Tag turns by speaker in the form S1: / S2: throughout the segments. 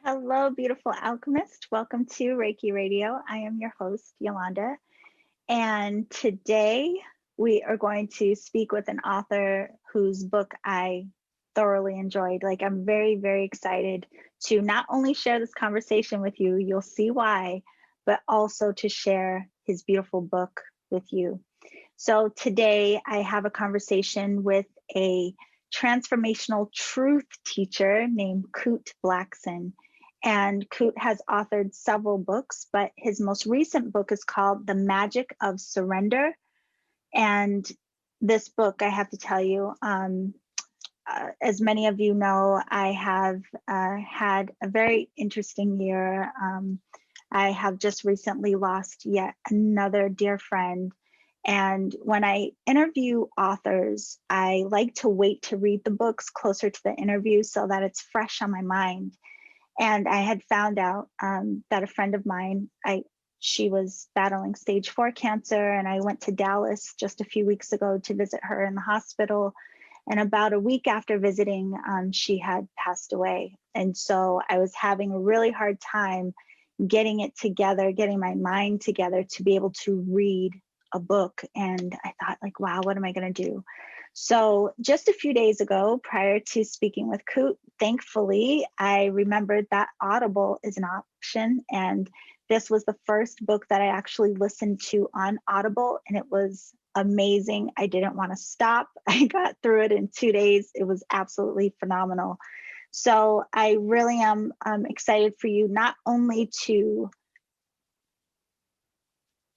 S1: Hello, beautiful alchemist. Welcome to Reiki Radio. I am your host, Yolanda. And today we are going to speak with an author whose book I thoroughly enjoyed. Like, I'm very, very excited to not only share this conversation with you, you'll see why, but also to share his beautiful book with you. So today I have a conversation with a transformational truth teacher named Kute Blackson. And Kute has authored several books, but his most recent book is called The Magic of Surrender. And this book, I have to tell you, as many of you know, I have had a very interesting year. I have just recently lost yet another dear friend. And when I interview authors, I like to wait to read the books closer to the interview so that it's fresh on my mind. And I had found out that a friend of mine, she was battling stage 4 cancer, and I went to Dallas just a few weeks ago to visit her in the hospital. And about a week after visiting, she had passed away. And so I was having a really hard time getting it together, getting my mind together to be able to read a book. And I thought, like, wow, what am I going to do? So just a few days ago, prior to speaking with Kute, thankfully, I remembered that Audible is an option. And this was the first book that I actually listened to on Audible, and it was amazing. I didn't want to stop. I got through it in 2 days. It was absolutely phenomenal. So I really am excited for you not only to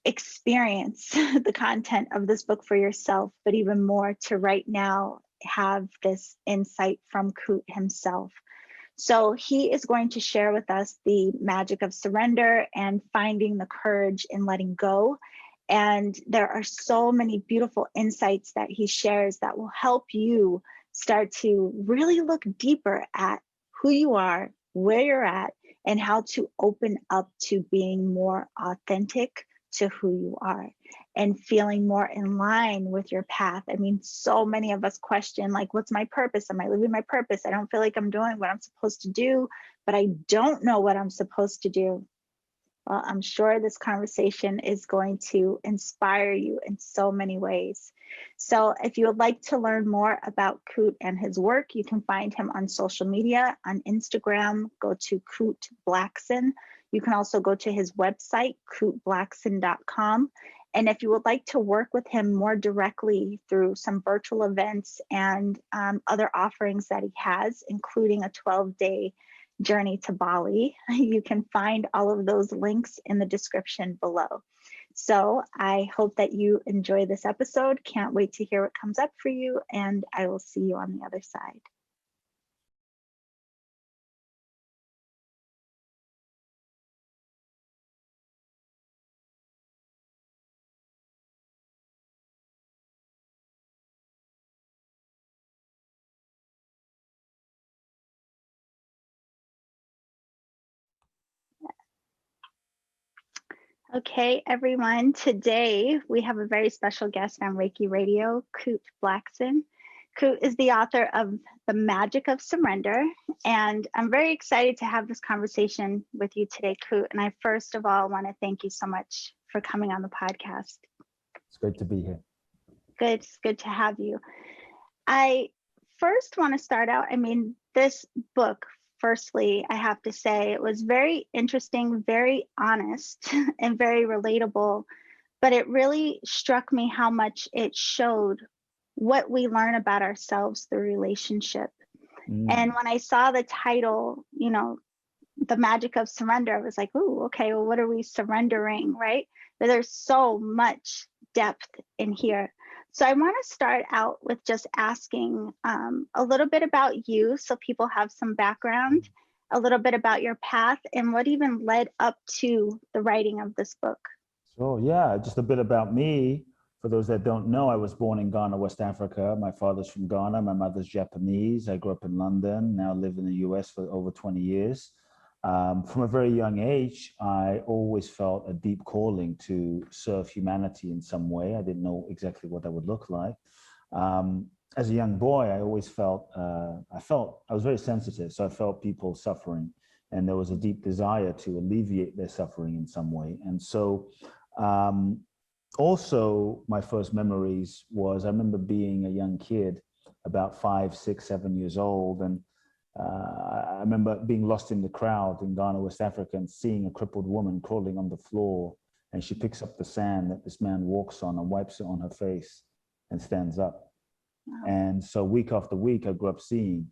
S1: experience the content of this book for yourself, but even more to right now have this insight from Kute himself. So he is going to share with us the magic of surrender and finding the courage in letting go. And there are so many beautiful insights that he shares that will help you start to really look deeper at who you are, where you're at, and how to open up to being more authentic to who you are and feeling more in line with your path. I mean, so many of us question, like, what's my purpose? Am I living my purpose? I don't feel like I'm doing what I'm supposed to do, but I don't know what I'm supposed to do. Well, I'm sure this conversation is going to inspire you in so many ways. So if you would like to learn more about Kute and his work, you can find him on social media. On Instagram, go to Kute Blackson. You can also go to his website, kuteblackson.com. And if you would like to work with him more directly through some virtual events and other offerings that he has, including a 12-day journey to Bali, you can find all of those links in the description below. So I hope that you enjoy this episode. Can't wait to hear what comes up for you, and I will see you on the other side. Okay, everyone. Today we have a very special guest on Reiki Radio, Kute Blackson. Kute is the author of The Magic of Surrender, and I'm very excited to have this conversation with you today, Kute. And I first of all want to thank you so much for coming on the podcast.
S2: It's great to be here.
S1: Good, it's good to have you. I first want to start out, I mean, this book, firstly, I have to say, it was very interesting, very honest, and very relatable. But it really struck me how much it showed what we learn about ourselves through relationship. And when I saw the title, you know, The Magic of Surrender, I was like, ooh, okay, well, what are we surrendering, right? But there's so much depth in here. So I want to start out with just asking a little bit about you so people have some background, a little bit about your path, and what even led up to the writing of this book.
S2: So yeah, just a bit about me. For those that don't know, I was born in Ghana, West Africa. My father's from Ghana. My mother's Japanese. I grew up in London, now live in the US for over 20 years. From a very young age, I always felt a deep calling to serve humanity in some way. I didn't know exactly what that would look like. As a young boy, I always felt, I was very sensitive. So I felt people suffering and there was a deep desire to alleviate their suffering in some way. And so also my first memories was, I remember being a young kid, about 5, 6, 7 years old, and I remember being lost in the crowd in Ghana, West Africa, and seeing a crippled woman crawling on the floor, and she picks up the sand that this man walks on and wipes it on her face and stands up. Wow. And so week after week, I grew up seeing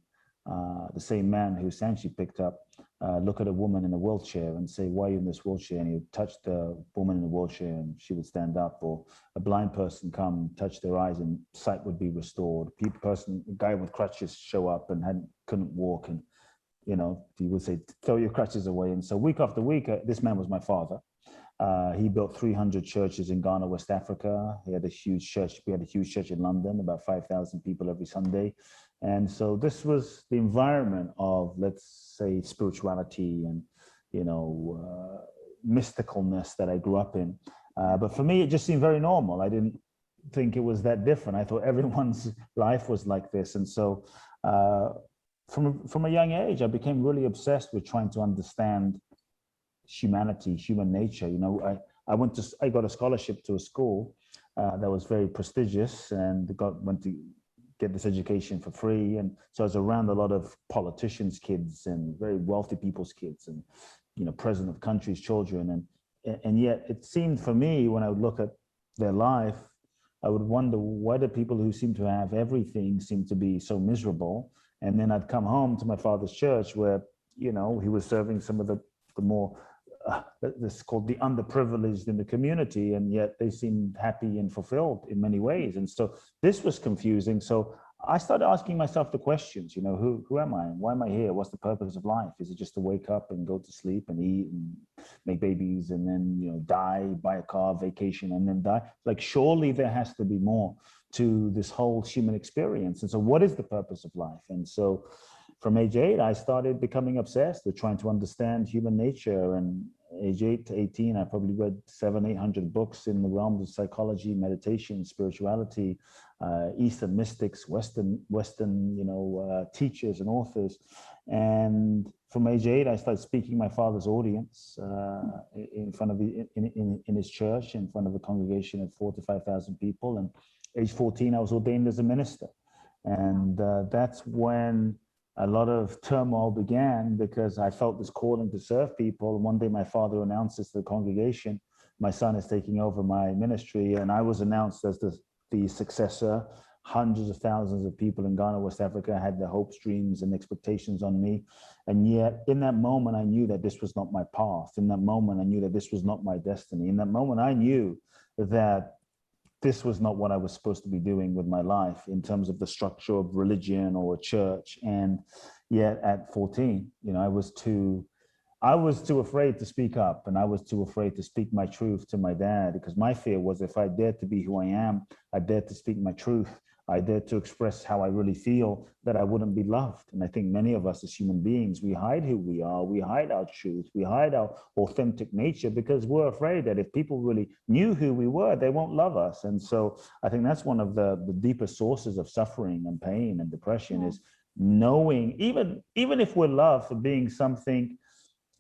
S2: the same man whose sand she picked up look at a woman in a wheelchair and say, "Why are you in this wheelchair?" And he would touch the woman in the wheelchair and she would stand up. Or a blind person come, touch their eyes, and sight would be restored. A guy with crutches show up and couldn't walk, and he would say, "Throw your crutches away." And so week after week, this man was my father. He built 300 churches in Ghana, West Africa. He had a huge church. We had a huge church in London, about 5,000 people every Sunday. And so this was the environment of, let's say, spirituality and, mysticalness that I grew up in. But for me, it just seemed very normal. I didn't think it was that different. I thought everyone's life was like this. And so from a young age, I became really obsessed with trying to understand humanity, human nature. I got a scholarship to a school that was very prestigious, and went to get this education for free. And so I was around a lot of politicians' kids and very wealthy people's kids, and president of countries' children. And yet it seemed for me, when I would look at their life, I would wonder, why do people who seem to have everything seem to be so miserable? And then I'd come home to my father's church, where he was serving some of the more this is called the underprivileged in the community, and yet they seemed happy and fulfilled in many ways. And so this was confusing. So I started asking myself the questions, who am I? Why am I here? What's the purpose of life? Is it just to wake up and go to sleep and eat and make babies and then, die, buy a car, vacation, and then die? Like, surely there has to be more to this whole human experience. And so what is the purpose of life? And so from age 8, I started becoming obsessed with trying to understand human nature. And age 8 to 18, I probably read 700-800 books in the realms of psychology, meditation, spirituality, Eastern mystics, Western teachers and authors. And from age 8, I started speaking my father's audience in front of in his church, in front of a congregation of 4,000 to 5,000 people. And age 14, I was ordained as a minister. And that's when a lot of turmoil began, because I felt this calling to serve people. One day my father announces to the congregation, my son is taking over my ministry, and I was announced as the successor. Hundreds of thousands of people in Ghana, West Africa had their hopes, dreams, and expectations on me. And yet in that moment, I knew that this was not my path. In that moment, I knew that this was not my destiny. In that moment, I knew that this was not what I was supposed to be doing with my life in terms of the structure of religion or a church. And yet at 14, I was too afraid to speak up, and I was too afraid to speak my truth to my dad, because my fear was, if I dared to be who I am, I dared to speak my truth, I dared to express how I really feel, that I wouldn't be loved. And I think many of us as human beings, we hide who we are, we hide our truth, we hide our authentic nature, because we're afraid that if people really knew who we were, they won't love us. And so I think that's one of the deepest sources of suffering and pain and depression, is knowing, even if we're loved for being something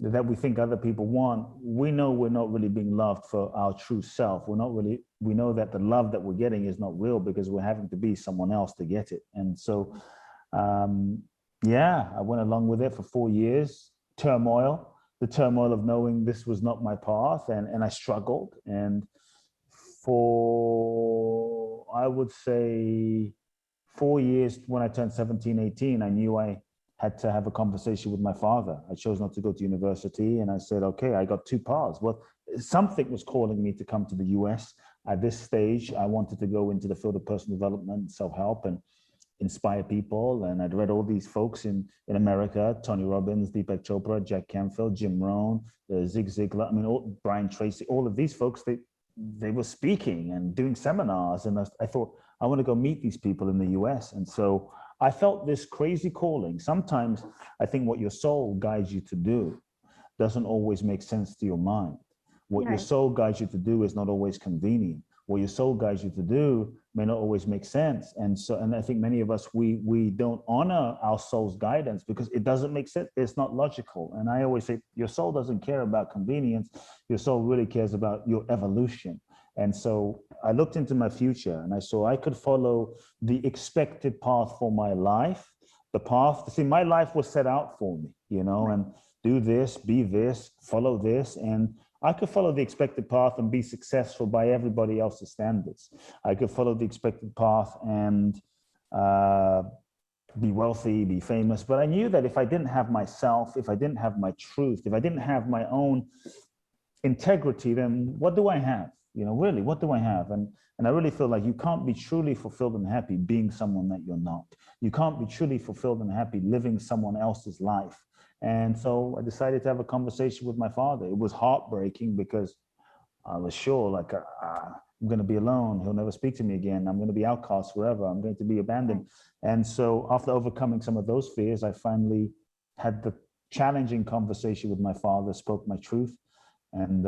S2: that we think other people want, we know we're not really being loved for our true self. We know that the love that we're getting is not real, because we're having to be someone else to get it. And so, I went along with it for 4 years, the turmoil of knowing this was not my path. And I struggled. And for, I would say, 4 years, when I turned 17, 18, I knew I had to have a conversation with my father. I chose not to go to university, and I said, okay, I got 2 paths. Well, something was calling me to come to the US. At this stage, I wanted to go into the field of personal development, self-help, and inspire people. And I'd read all these folks in America: Tony Robbins, Deepak Chopra, Jack Canfield, Jim Rohn, Zig Ziglar, Brian Tracy, all of these folks, they were speaking and doing seminars. And I thought, I want to go meet these people in the US. And so I felt this crazy calling. Sometimes I think what your soul guides you to do doesn't always make sense to your mind. What your soul guides you to do is not always convenient. what your soul guides you to do may not always make sense. And I think many of us, we don't honor our soul's guidance because it doesn't make sense. It's not logical. And I always say, your soul doesn't care about convenience. Your soul really cares about your evolution. And so I looked into my future and I saw I could follow the expected path for my life. The path, see, my life was set out for me, you know, and do this, be this, follow this. And I could follow the expected path and be successful by everybody else's standards. I could follow the expected path and be wealthy, be famous. But I knew that if I didn't have myself, if I didn't have my truth, if I didn't have my own integrity, then what do I have? You know, really, what do I have? And I really feel like you can't be truly fulfilled and happy being someone that you're not. You can't be truly fulfilled and happy living someone else's life. And so I decided to have a conversation with my father. It was heartbreaking because I was sure, like, I'm going to be alone. He'll never speak to me again. I'm going to be outcast forever. I'm going to be abandoned. And so after overcoming some of those fears, I finally had the challenging conversation with my father, spoke my truth, and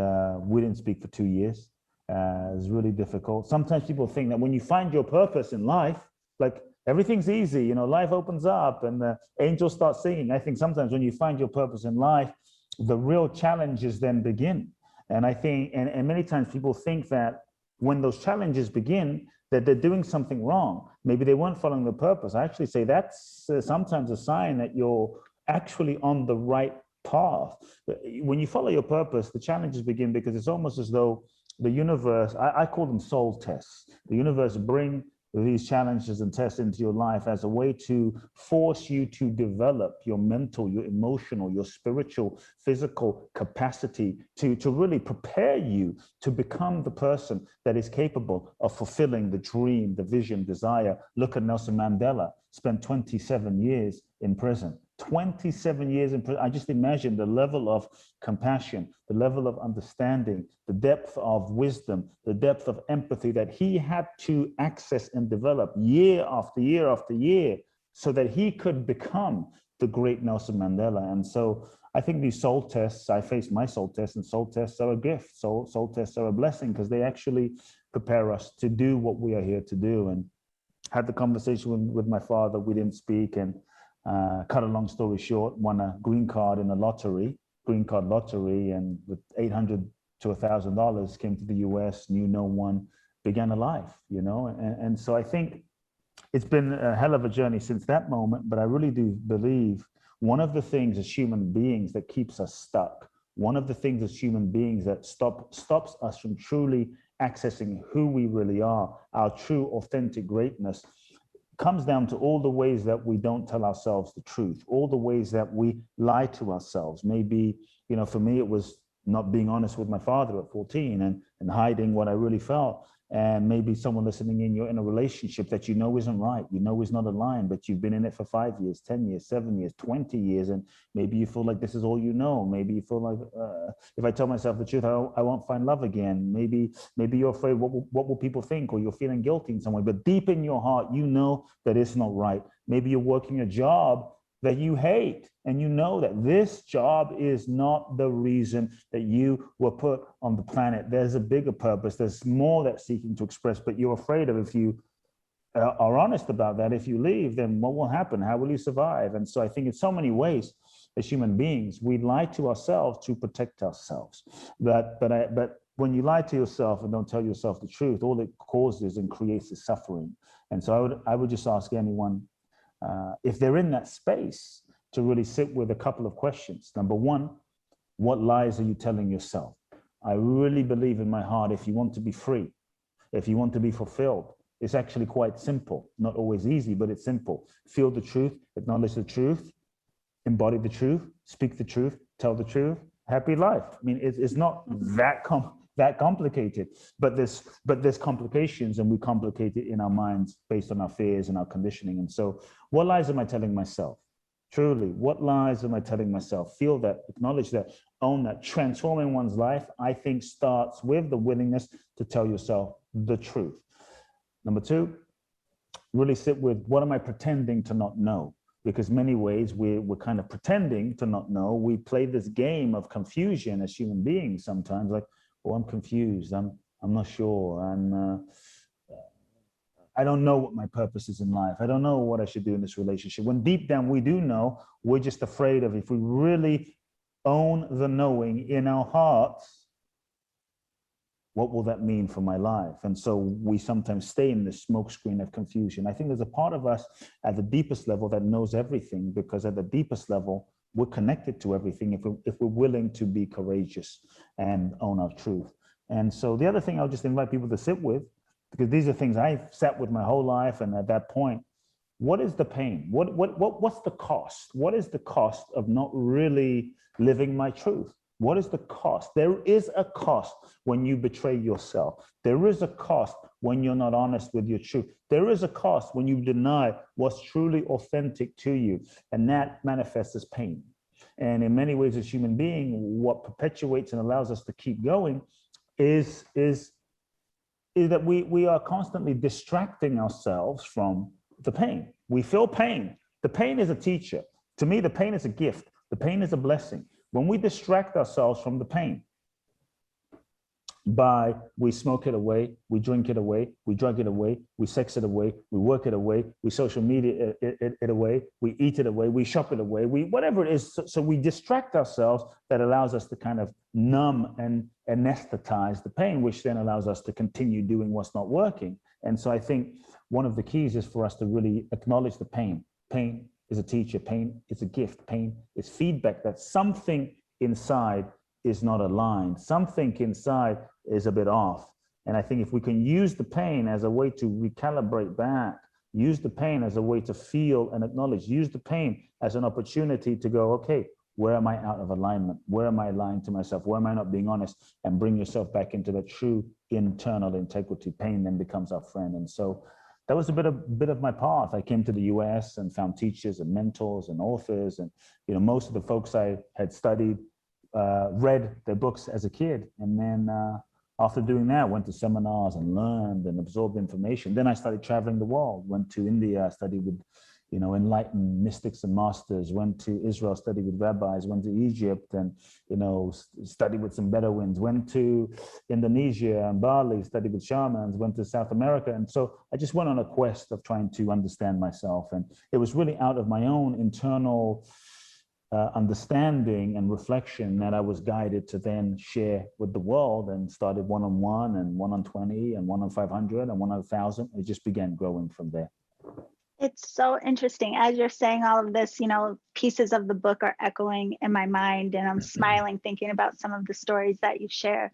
S2: we didn't speak for 2 years. It was really difficult. Sometimes people think that when you find your purpose in life, like, everything's easy, you know, life opens up and the angels start singing. I think sometimes when you find your purpose in life, the real challenges then begin. And I think, and many times people think that when those challenges begin, that they're doing something wrong. Maybe they weren't following the purpose. I actually say that's sometimes a sign that you're actually on the right path. When you follow your purpose, the challenges begin because it's almost as though the universe, I call them soul tests. The universe bring these challenges and tests into your life as a way to force you to develop your mental, your emotional, your spiritual, physical capacity to really prepare you to become the person that is capable of fulfilling the dream, the vision, desire. Look at Nelson Mandela, spent 27 years in prison. 27 years in prison. I just imagine the level of compassion, the level of understanding, the depth of wisdom, the depth of empathy that he had to access and develop year after year after year so that he could become the great Nelson Mandela. And so I think these soul tests, I face my soul tests, and soul tests are a gift. Soul tests are a blessing because they actually prepare us to do what we are here to do. And had the conversation with my father. We didn't speak, and cut a long story short, won a green card in a green card lottery, and with $800 to $1,000 came to the US, knew no one, began a life, you know? And so I think it's been a hell of a journey since that moment, but I really do believe one of the things as human beings that keeps us stuck, one of the things as human beings that stops us from truly accessing who we really are, our true authentic greatness, comes down to all the ways that we don't tell ourselves the truth, all the ways that we lie to ourselves. Maybe, you know, for me, it was not being honest with my father at 14 and hiding what I really felt. And maybe someone listening in, you're in a relationship that you know isn't right, you know is not aligned, but you've been in it for 5 years, 10 years, 7 years, 20 years, and maybe you feel like this is all you know. Maybe you feel like if I tell myself the truth, I won't find love again. Maybe you're afraid what will people think, or you're feeling guilty in some way. But deep in your heart, you know that it's not right. Maybe you're working a job that you hate, and you know that this job is not the reason that you were put on the planet. There's a bigger purpose. There's more that's seeking to express, but you're afraid of, if you are honest about that, if you leave, then what will happen? How will you survive? And so I think in so many ways, as human beings, we lie to ourselves to protect ourselves. But when you lie to yourself and don't tell yourself the truth, all it causes and creates is suffering. And so I would just ask anyone, if they're in that space, to really sit with a couple of questions. Number one, what lies are you telling yourself? I really believe in my heart, if you want to be free, if you want to be fulfilled, it's actually quite simple. Not always easy, but it's simple. Feel the truth, acknowledge the truth, embody the truth, speak the truth, tell the truth, happy life. I mean, it's not that complicated, but there's complications, and we complicate it in our minds based on our fears and our conditioning. And so what lies am I telling myself? Truly, what lies am I telling myself? Feel that, acknowledge that, own that. Transforming one's life, I think, starts with the willingness to tell yourself the truth. Number two, really sit with, what am I pretending to not know? Because many ways we're kind of pretending to not know. We play this game of confusion as human beings sometimes, like, oh, I'm confused. I'm not sure. I don't know what my purpose is in life. I don't know what I should do in this relationship. When deep down we do know, we're just afraid of, if we really own the knowing in our hearts, what will that mean for my life? And so we sometimes stay in this smokescreen of confusion. I think there's a part of us at the deepest level that knows everything, because at the deepest level, we're connected to everything if we're willing to be courageous and own our truth. And so the other thing I'll just invite people to sit with, because these are things I've sat with my whole life, and at that point, what is the pain? What's the cost? What is the cost of not really living my truth? What is the cost? There is a cost when you betray yourself. There is a cost when you're not honest with your truth. There is a cost when you deny what's truly authentic to you, and that manifests as pain. And in many ways, as human beings, what perpetuates and allows us to keep going is that we are constantly distracting ourselves from the pain. We feel pain. The pain is a teacher. To me, the pain is a gift. The pain is a blessing. When we distract ourselves from the pain, we smoke it away, we drink it away, we drug it away, we sex it away, we work it away, we social media it away, we eat it away, we shop it away, whatever it is. So we distract ourselves. That allows us to kind of numb and anesthetize the pain, which then allows us to continue doing what's not working. And so I think one of the keys is for us to really acknowledge the pain. Pain is a teacher. Pain is a gift. Pain is feedback that something inside is not aligned. Something inside is a bit off. And I think if we can use the pain as a way to recalibrate back, use the pain as a way to feel and acknowledge, use the pain as an opportunity to go, okay, where am I out of alignment? Where am I lying to myself? Where am I not being honest? And bring yourself back into the true internal integrity. Pain then becomes our friend. And so that was a bit of my path. I came to the US and found teachers and mentors and authors. And most of the folks I had studied read their books as a kid. And then after doing that, went to seminars and learned and absorbed information. Then I started traveling the world, went to India, studied with enlightened mystics and masters, went to Israel, studied with rabbis, went to Egypt and, studied with some Bedouins, went to Indonesia and Bali, studied with shamans, went to South America. And so I just went on a quest of trying to understand myself. And it was really out of my own internal understanding and reflection that I was guided to then share with the world, and started one-on-one and one-on-20 and one-on-500 and one-on-1,000. It just began growing from there.
S1: It's so interesting. As you're saying all of this, pieces of the book are echoing in my mind, and I'm smiling thinking about some of the stories that you share.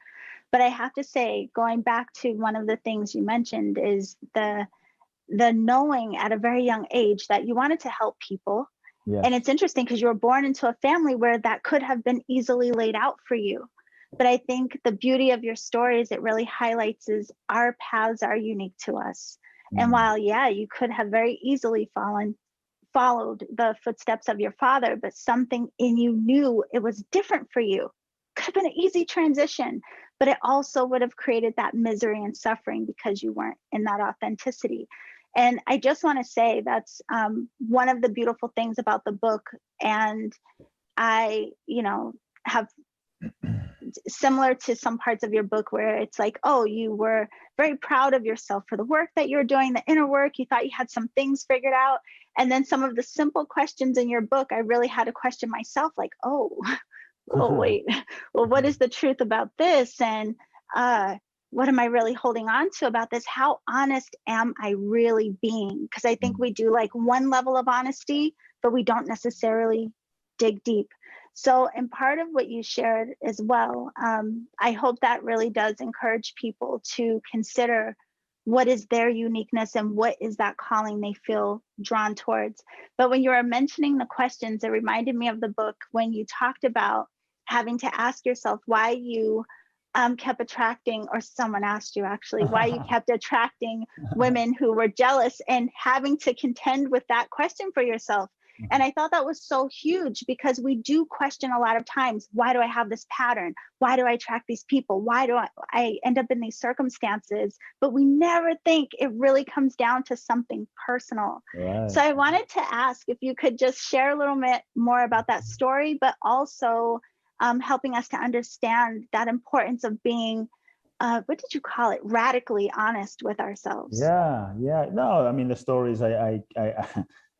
S1: But I have to say, going back to one of the things you mentioned is the knowing at a very young age that you wanted to help people.
S2: Yes.
S1: And it's interesting because you were born into a family where that could have been easily laid out for you. But I think the beauty of your story is it really highlights is our paths are unique to us. And while, you could have very easily followed the footsteps of your father, but something in you knew it was different for you. Could have been an easy transition, but it also would have created that misery and suffering because you weren't in that authenticity. And I just want to say that's one of the beautiful things about the book. And I, have similar to some parts of your book where it's like, oh, you were very proud of yourself for the work that you're doing, the inner work. You thought you had some things figured out. And then some of the simple questions in your book, I really had to question myself, like, oh, wait, well, what is the truth about this? And what am I really holding on to about this? How honest am I really being? Because I think we do like one level of honesty, but we don't necessarily dig deep. So, and part of what you shared as well, I hope that really does encourage people to consider what is their uniqueness and what is that calling they feel drawn towards. But when you were mentioning the questions, it reminded me of the book when you talked about having to ask yourself why you kept attracting, or someone asked you actually, why you kept attracting women who were jealous, and having to contend with that question for yourself. And I thought that was so huge, because we do question a lot of times, why do I have this pattern? Why do I attract these people? Why do I end up in these circumstances? But we never think it really comes down to something personal.
S2: Right.
S1: So I wanted to ask if you could just share a little bit more about that story, but also helping us to understand that importance of being what did you call it? Radically honest with ourselves.
S2: Yeah. No, I mean, the stories at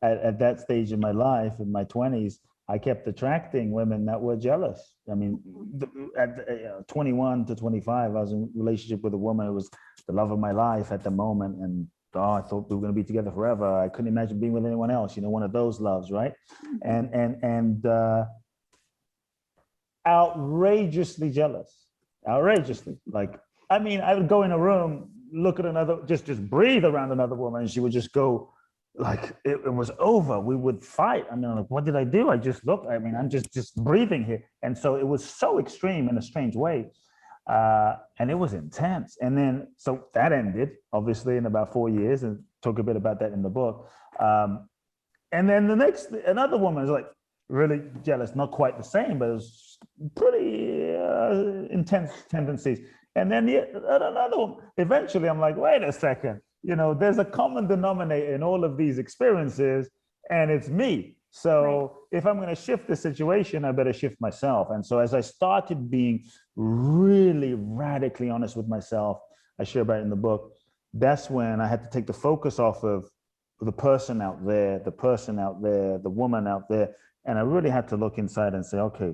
S2: that stage in my life, in my 20s, I kept attracting women that were jealous. I mean, at 21 to 25, I was in a relationship with a woman who was the love of my life at the moment. And I thought we were going to be together forever. I couldn't imagine being with anyone else, one of those loves, right? And outrageously jealous, outrageously. Like, I mean, I would go in a room, look at another, just breathe around another woman, and she would just go, like it was over. We would fight. I mean, like, what did I do? I just looked. I mean, I'm just breathing here. And so it was so extreme in a strange way. And it was intense. And then, so that ended, obviously, in about 4 years, and talk a bit about that in the book. And then another woman is like really jealous, not quite the same, but it was pretty intense tendencies. And then another one, eventually I'm like, wait a second, there's a common denominator in all of these experiences, and it's me. So if I'm going to shift the situation, I better shift myself. And so as I started being really radically honest with myself, I share about it in the book, that's when I had to take the focus off of the person out there, the woman out there. And I really had to look inside and say, okay,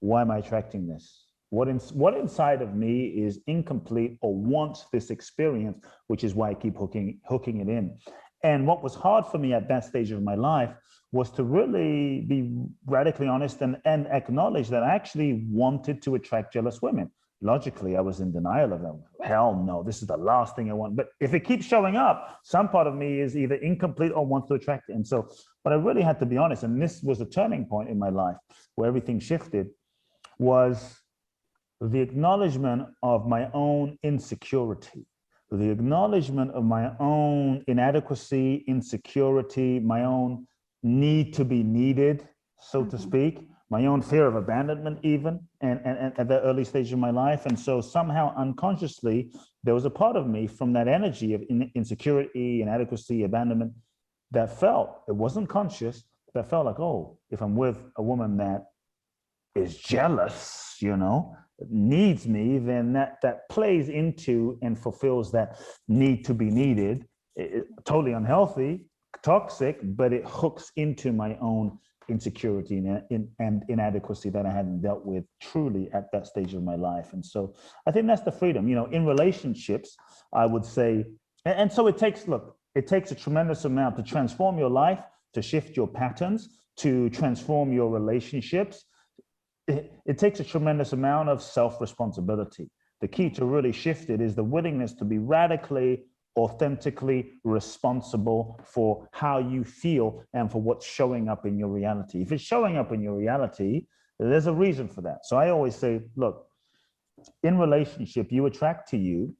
S2: why am I attracting this? What inside of me is incomplete or wants this experience, which is why I keep hooking it in. And what was hard for me at that stage of my life was to really be radically honest and acknowledge that I actually wanted to attract jealous women. Logically, I was in denial of them. Hell no, this is the last thing I want. But if it keeps showing up, some part of me is either incomplete or wants to attract it. And so, but I really had to be honest. And this was a turning point in my life where everything shifted, was the acknowledgement of my own insecurity, the acknowledgement of my own inadequacy, insecurity, my own need to be needed, so to speak, my own fear of abandonment even, and at that early stage of my life. And so somehow unconsciously, there was a part of me from that energy of insecurity, inadequacy, abandonment that felt, it wasn't conscious, that felt like, oh, if I'm with a woman that is jealous, needs me, then that plays into and fulfills that need to be needed. Totally unhealthy, toxic, but it hooks into my own insecurity and inadequacy that I hadn't dealt with truly at that stage of my life. And so I think that's the freedom, in relationships, I would say. And so it takes a tremendous amount to transform your life, to shift your patterns, to transform your relationships. It takes a tremendous amount of self-responsibility. The key to really shift it is the willingness to be radically, authentically responsible for how you feel and for what's showing up in your reality. If it's showing up in your reality, there's a reason for that. So I always say, look, in relationship, you attract to you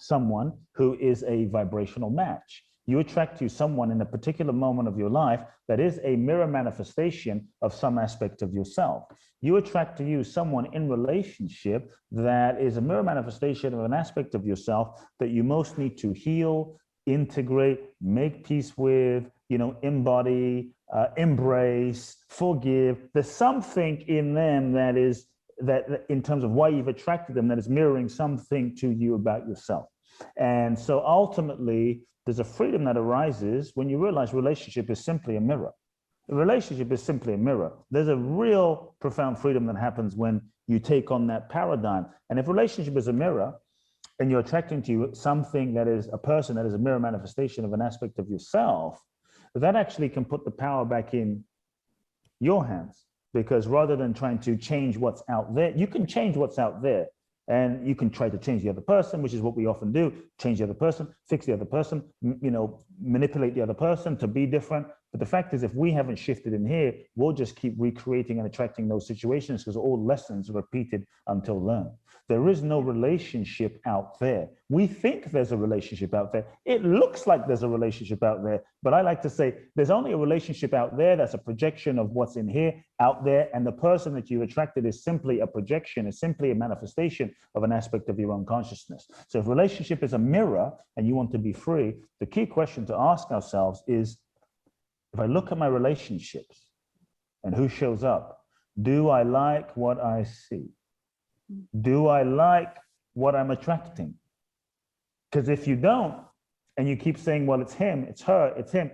S2: someone who is a vibrational match. You attract to someone in a particular moment of your life that is a mirror manifestation of some aspect of yourself. You attract to you someone in relationship that is a mirror manifestation of an aspect of yourself that you most need to heal, integrate, make peace with, embody, embrace, forgive. There's something in them that in terms of why you've attracted them, that is mirroring something to you about yourself. And so ultimately, there's a freedom that arises when you realize relationship is simply a mirror. A relationship is simply a mirror. There's a real profound freedom that happens when you take on that paradigm. And if relationship is a mirror and you're attracting to you something that is a person that is a mirror manifestation of an aspect of yourself, that actually can put the power back in your hands. Because rather than trying to change what's out there, you can change what's out there. And you can try to change the other person, which is what we often do, change the other person, fix the other person, manipulate the other person to be different. But the fact is, if we haven't shifted in here, we'll just keep recreating and attracting those situations because all lessons are repeated until learned. There is no relationship out there. We think there's a relationship out there. It looks like there's a relationship out there, but I like to say there's only a relationship out there that's a projection of what's in here, out there, and the person that you attracted is simply a projection, is simply a manifestation of an aspect of your own consciousness. So if relationship is a mirror and you want to be free, the key question to ask ourselves is, if I look at my relationships and who shows up, do I like what I see? Do I like what I'm attracting. Because if you don't, and you keep saying, well, it's him, it's her, it's him,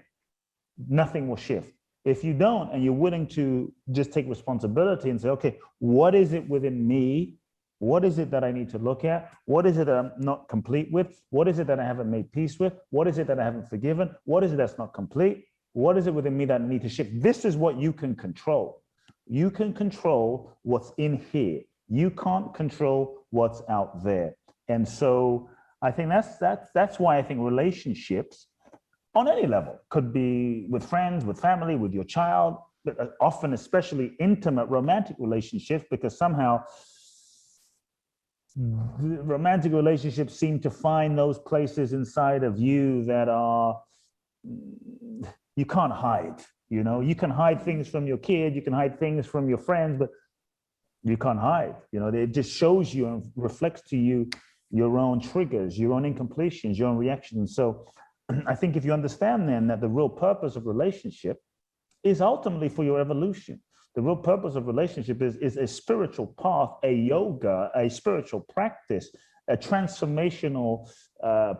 S2: nothing will shift. If you don't, and you're willing to just take responsibility and say, okay, what is it within me? What is it that I need to look at? What is it that I'm not complete with? What is it that I haven't made peace with? What is it that I haven't forgiven? What is it that's not complete? What is it within me that I need to shift? This is what you can control. You can control what's in here. You can't control what's out there. And so I think that's why I think relationships on any level, could be with friends, with family, with your child, but often especially intimate romantic relationships, because somehow romantic relationships seem to find those places inside of you that are, you can't hide. You know, you can hide things from your kid, you can hide things from your friends, but you can't hide. You know, it just shows you and reflects to you your own triggers, your own incompletions, your own reactions. So I think if you understand then that the real purpose of relationship is ultimately for your evolution. The real purpose of relationship is a spiritual path, a yoga, a spiritual practice, a transformational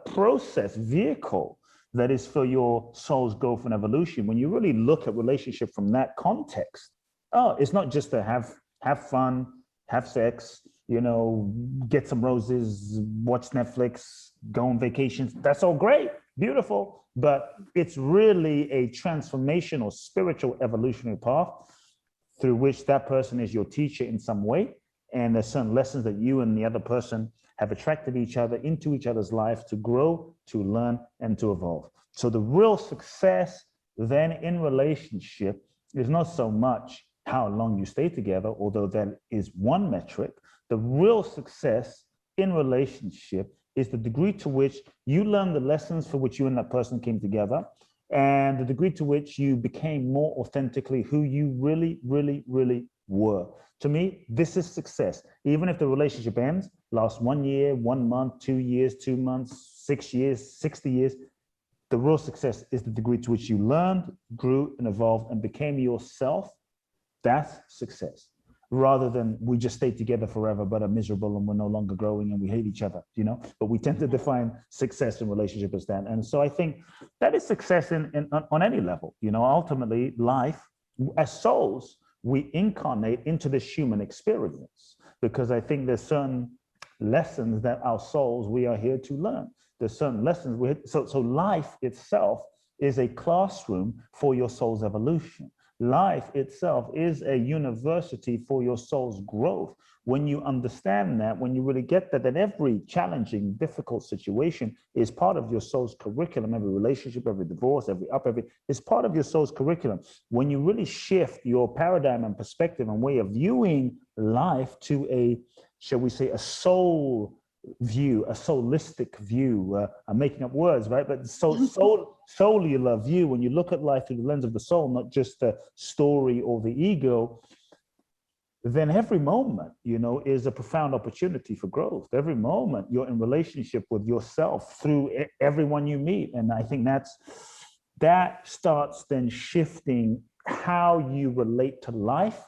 S2: process, vehicle that is for your soul's growth and evolution. When you really look at relationship from that context, it's not just to have fun, have sex, you know, get some roses, watch Netflix, go on vacations. That's all great, beautiful, but it's really a transformational spiritual evolutionary path through which that person is your teacher in some way. And there's certain lessons that you and the other person have attracted each other into each other's life to grow, to learn, and to evolve. So the real success then in relationship is not so much how long you stay together, although that is one metric. The real success in relationship is the degree to which you learn the lessons for which you and that person came together, and the degree to which you became more authentically who you really, really, really were. To me, this is success. Even if the relationship ends, lasts 1 year, 1 month, 2 years, 2 months, 6 years, 60 years, the real success is the degree to which you learned, grew, and evolved, and became yourself. That's success. Rather than we just stay together forever but are miserable and we're no longer growing and we hate each other, you know. But we tend to define success in relationship as that. And so I think that is success on any level. You know, ultimately life, as souls, we incarnate into this human experience because I think there's certain lessons that our souls, we are here to learn. There's certain lessons. So life itself is a classroom for your soul's evolution. Life itself is a university for your soul's growth. When you understand that, when you really get that, then every challenging, difficult situation is part of your soul's curriculum. Every relationship, every divorce, every is part of your soul's curriculum. When you really shift your paradigm and perspective and way of viewing life to a, shall we say, a soul view, a soulistic view. I'm making up words, right? But soulier view, when you look at life through the lens of the soul, not just the story or the ego, then every moment, you know, is a profound opportunity for growth. Every moment you're in relationship with yourself through everyone you meet. And I think that starts then shifting how you relate to life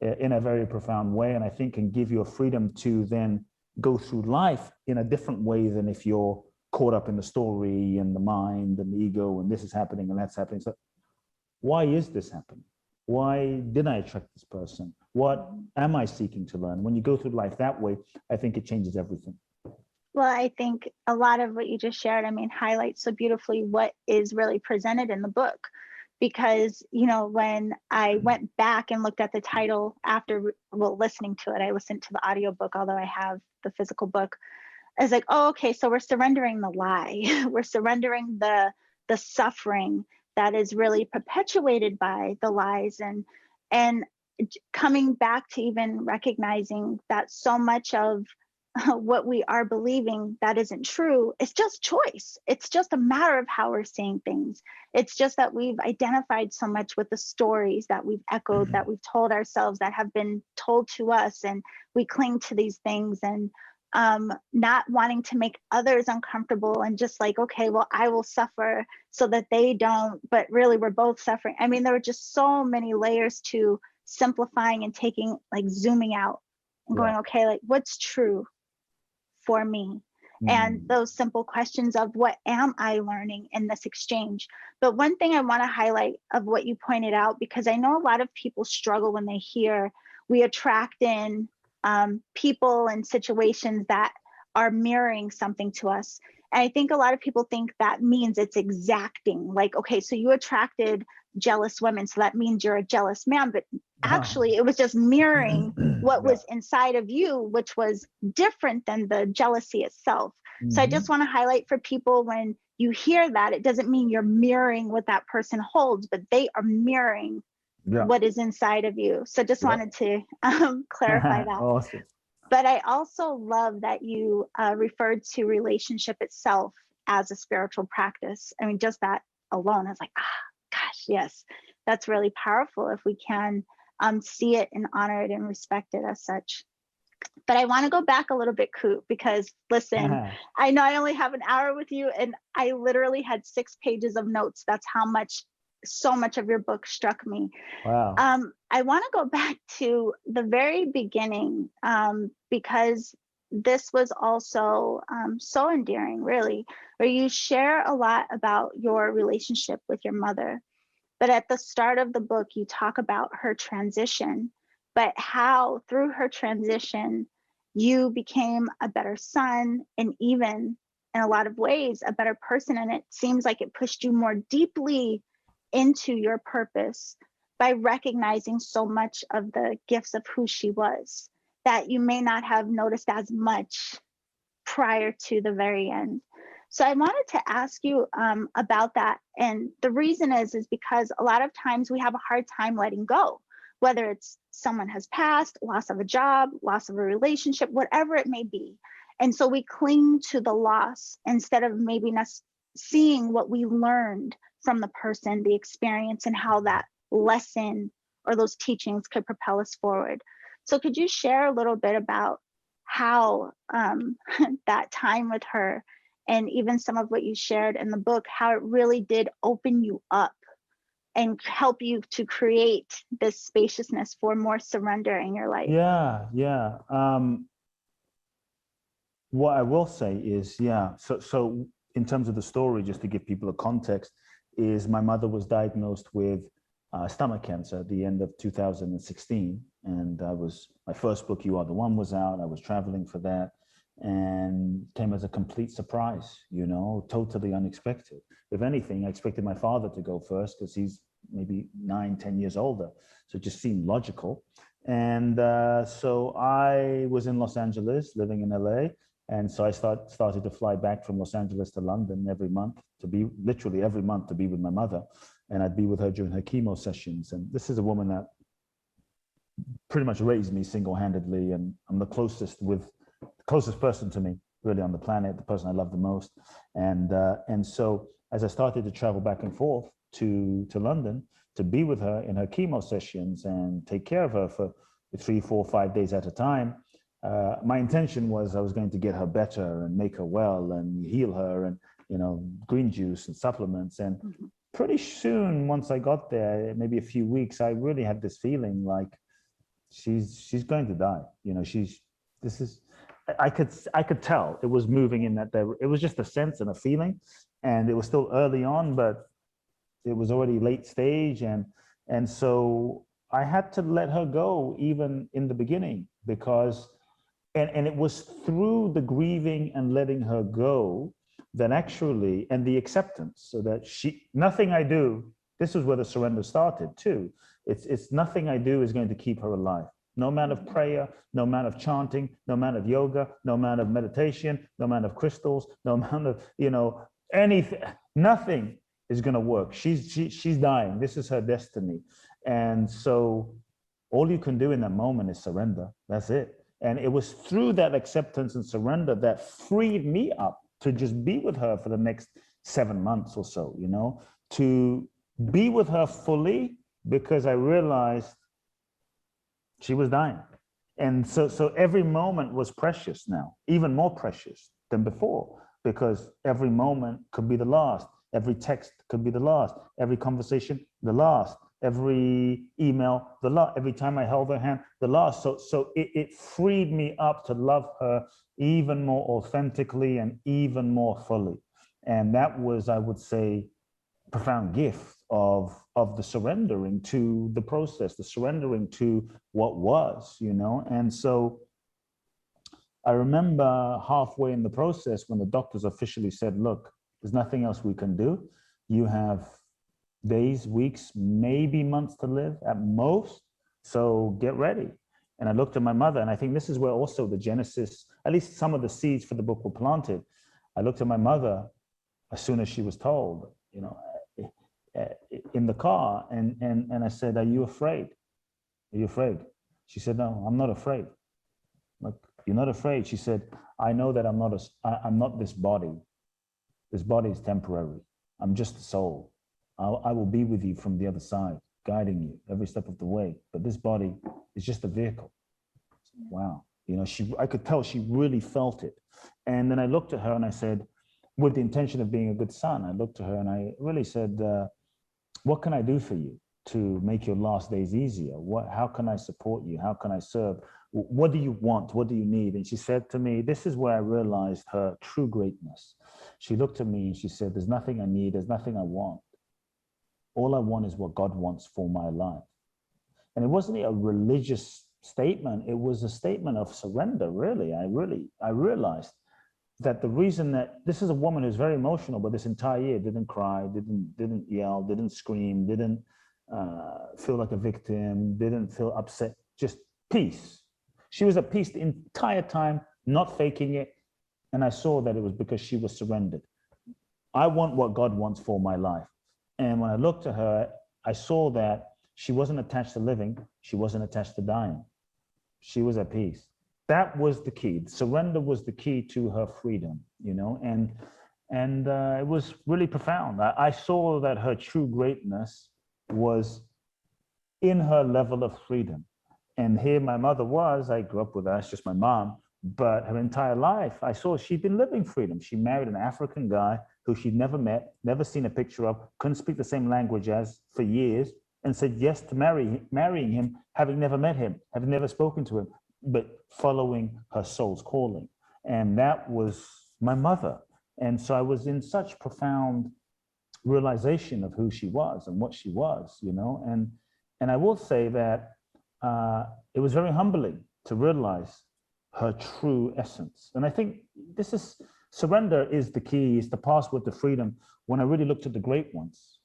S2: in a very profound way. And I think can give you a freedom to then go through life in a different way than if you're caught up in the story and the mind and the ego and this is happening and that's happening. So why is this happening? Why did I attract this person? What am I seeking to learn? When you go through life that way, I think it changes everything.
S1: Well, I think a lot of what you just shared, I mean, highlights so beautifully what is really presented in the book. Because, you know, when I went back and looked at the title after, well, listening to it, I listened to the audiobook, although I have the physical book. I was like, oh, okay, so we're surrendering the lie. We're surrendering the suffering that is really perpetuated by the lies, and coming back to even recognizing that so much of what we are believing that isn't true, it's just choice. It's just a matter of how we're seeing things. It's just that we've identified so much with the stories that we've echoed, that we've told ourselves, that have been told to us, and we cling to these things and not wanting to make others uncomfortable and just like, okay, well, I will suffer so that they don't, but really we're both suffering. I mean, there were just so many layers to simplifying and taking, like zooming out and going, okay, like what's true for me? And those simple questions of what am I learning in this exchange? But one thing I want to highlight of what you pointed out, because I know a lot of people struggle when they hear we attract in people and situations that are mirroring something to us. And I think a lot of people think that means it's exacting. Like, okay, so you attracted jealous women, so that means you're a jealous man. But actually, it was just mirroring what was inside of you, which was different than the jealousy itself. So I just want to highlight for people, when you hear that, it doesn't mean you're mirroring what that person holds, but they are mirroring what is inside of you. So just wanted to clarify that.
S2: Awesome.
S1: But I also love that you referred to relationship itself as a spiritual practice. I mean, just that alone, I was like, gosh, yes, that's really powerful if we can see it and honor it and respect it as such. But I want to go back a little bit, Kute, because listen, I know I only have an hour with you, and I literally had 6 pages of notes. That's how much, so much of your book struck me.
S2: Wow.
S1: I want to go back to the very beginning, because this was also so endearing, really, where you share a lot about your relationship with your mother. But at the start of the book, you talk about her transition, but how through her transition, you became a better son, and even in a lot of ways, a better person. And it seems like it pushed you more deeply into your purpose by recognizing so much of the gifts of who she was that you may not have noticed as much prior to the very end. So I wanted to ask you about that. And the reason is because a lot of times we have a hard time letting go, whether it's someone has passed, loss of a job, loss of a relationship, whatever it may be. And so we cling to the loss instead of maybe seeing what we learned from the person, the experience, and how that lesson or those teachings could propel us forward. So could you share a little bit about how that time with her, and even some of what you shared in the book, how it really did open you up and help you to create this spaciousness for more surrender in your life?
S2: Yeah. What I will say is, so in terms of the story, just to give people a context, is my mother was diagnosed with stomach cancer at the end of 2016. And my first book, You Are the One, was out. I was traveling for that, and came as a complete surprise, totally unexpected. If anything, I expected my father to go first because he's maybe 9-10 years older. So it just seemed logical. And so I was in Los Angeles, living in LA. And so I started to fly back from Los Angeles to London every month, literally every month, to be with my mother. And I'd be with her during her chemo sessions. And this is a woman that pretty much raised me single-handedly. And I'm the closest person to me, really, on the planet, the person I love the most. And so as I started to travel back and forth to London to be with her in her chemo sessions and take care of her for 3, 4, 5 days at a time, my intention was I was going to get her better and make her well and heal her, and green juice and supplements. And pretty soon, once I got there, maybe a few weeks, I really had this feeling like she's going to die. I could tell it was moving in that it was just a sense and a feeling, and it was still early on, but it was already late stage, and so I had to let her go even in the beginning, because and it was through the grieving and letting her go that actually, and the acceptance, so that nothing I do, this is where the surrender started too. It's nothing I do is going to keep her alive. No amount of prayer, no amount of chanting, no amount of yoga, no amount of meditation, no amount of crystals, no amount of, anything, nothing is going to work. She's dying. This is her destiny. And so all you can do in that moment is surrender. That's it. And it was through that acceptance and surrender that freed me up to just be with her for the next 7 months or so, to be with her fully, because I realized she was dying. And so every moment was precious now, even more precious than before, because every moment could be the last. Every text could be the last. Every conversation, the last. Every email, every time I held her hand, the last. So it freed me up to love her even more authentically and even more fully. And that was, I would say, profound gift of the surrendering to the process, the surrendering to what was, you know. And so I remember halfway in the process when the doctors officially said, look, there's nothing else we can do. You have days, weeks, maybe months to live at most. So get ready. And I looked at my mother, and I think this is where also the genesis, at least some of the seeds for the book were planted. I looked at my mother as soon as she was told, you know, in the car, and I said, are you afraid? Are you afraid? She said, no, I'm not afraid. Like, you're not afraid? She said, I know that I'm not this body. This body is temporary. I'm just the soul. I will be with you from the other side, guiding you every step of the way. But this body is just a vehicle. Wow. You know, I could tell she really felt it. And then I looked at her and I said, with the intention of being a good son, I looked at her and I really said, what can I do for you to make your last days easier? How can I support you? How can I serve? What do you want? What do you need? And she said to me, this is where I realized her true greatness. She looked at me and she said, there's nothing I need. There's nothing I want. All I want is what God wants for my life. And it wasn't a religious statement. It was a statement of surrender, really. I realized that the reason that this is a woman who's very emotional, but this entire year didn't cry, didn't yell, didn't scream, didn't feel like a victim, didn't feel upset, just peace. She was at peace the entire time, not faking it. And I saw that it was because she was surrendered. I want what God wants for my life. And when I looked at her, I saw that she wasn't attached to living. She wasn't attached to dying. She was at peace. That was the key. Surrender was the key to her freedom, you know, and it was really profound. I saw that her true greatness was in her level of freedom. And here my mother was, I grew up with her, it's just my mom, but her entire life, I saw she'd been living freedom. She married an African guy who she'd never met, never seen a picture of, couldn't speak the same language as for years, and said yes to marrying him, having never met him, having never spoken to him, but following her soul's calling. And that was my mother. And so I was in such profound realization of who she was and what she was, you know. And I will say that it was very humbling to realize her true essence. And I think surrender is the key, is the password to freedom. When I really looked at the great ones,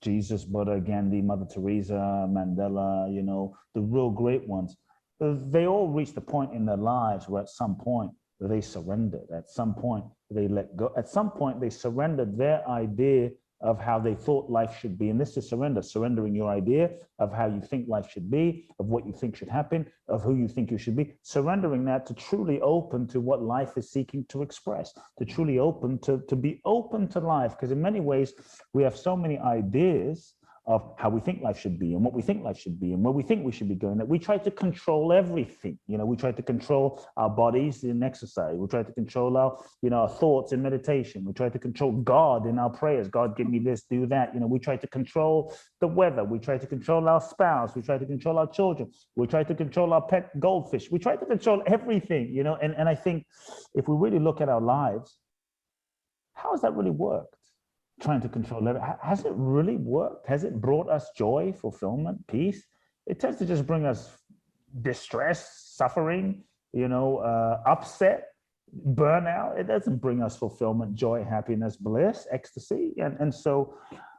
S2: Jesus, Buddha, Gandhi, Mother Teresa, Mandela, you know, the real great ones, they all reached a point in their lives where at some point they surrendered, at some point they let go, at some point they surrendered their idea of how they thought life should be. And this is surrendering your idea of how you think life should be, of what you think should happen, of who you think you should be, surrendering that to truly open to what life is seeking to express, to truly open, to be open to life. Because in many ways, we have so many ideas of how we think life should be and what we think life should be and where we think we should be going, that we try to control everything. You know, we try to control our bodies in exercise. We try to control our, you know, our thoughts in meditation. We try to control God in our prayers. God, give me this, do that. You know, we try to control the weather. We try to control our spouse. We try to control our children. We try to control our pet goldfish. We try to control everything, you know, and I think if we really look at our lives, how has that really worked? Trying to control it. Has it really worked? Has it brought us joy, fulfillment, peace? It tends to just bring us distress, suffering, you know, upset, burnout. It doesn't bring us fulfillment, joy, happiness, bliss, ecstasy. And so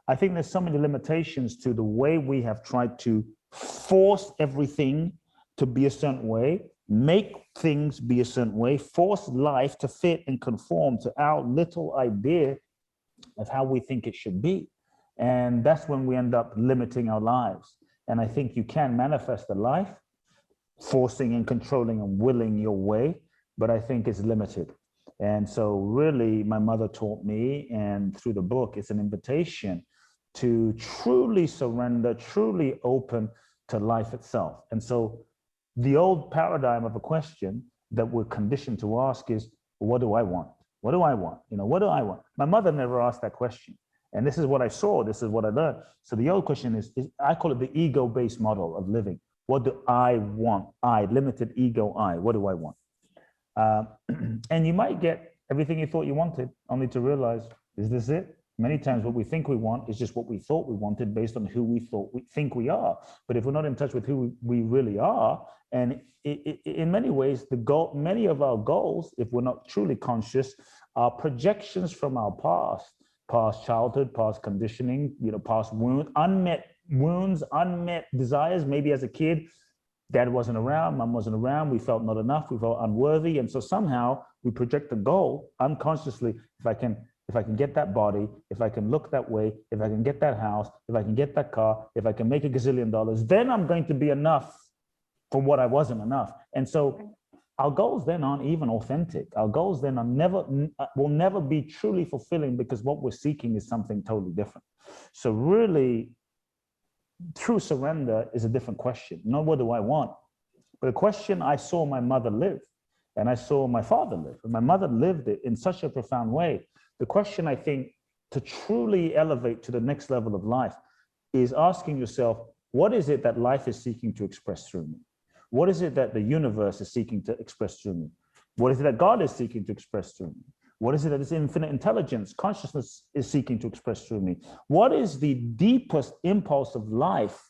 S2: I think there's so many limitations to the way we have tried to force everything to be a certain way, make things be a certain way, force life to fit and conform to our little idea of how we think it should be. And that's when we end up limiting our lives. And I think you can manifest a life forcing and controlling and willing your way, but I think it's limited. And so really my mother taught me, and through the book, it's an invitation to truly surrender, truly open to life itself. And so the old paradigm of a question that we're conditioned to ask is, what do I want? What do I want? You know, what do I want? My mother never asked that question. And this is what I saw. This is what I learned. So the old question is I call it the ego-based model of living. What do I want? I, limited ego, I. What do I want? And you might get everything you thought you wanted, only to realize, is this it? Many times what we think we want is just what we thought we wanted based on who we think we are. But if we're not in touch with who we really are, and in many ways, many of our goals, if we're not truly conscious, are projections from our past childhood, past conditioning, past unmet wounds, unmet desires. Maybe as a kid, dad wasn't around, mom wasn't around, we felt not enough, we felt unworthy. And so somehow we project the goal unconsciously. If I can get that body, if I can look that way, if I can get that house, if I can get that car, if I can make $1 gazillion, then I'm going to be enough for what I wasn't enough. And so our goals then aren't even authentic. Our goals then will never be truly fulfilling, because what we're seeking is something totally different. So really, true surrender is a different question. Not what do I want, but a question I saw my mother live, and I saw my father live, and my mother lived it in such a profound way. The question, I think, to truly elevate to the next level of life is asking yourself, what is it that life is seeking to express through me? What is it that the universe is seeking to express through me? What is it that God is seeking to express through me? What is it that this infinite intelligence, consciousness is seeking to express through me? What is the deepest impulse of life?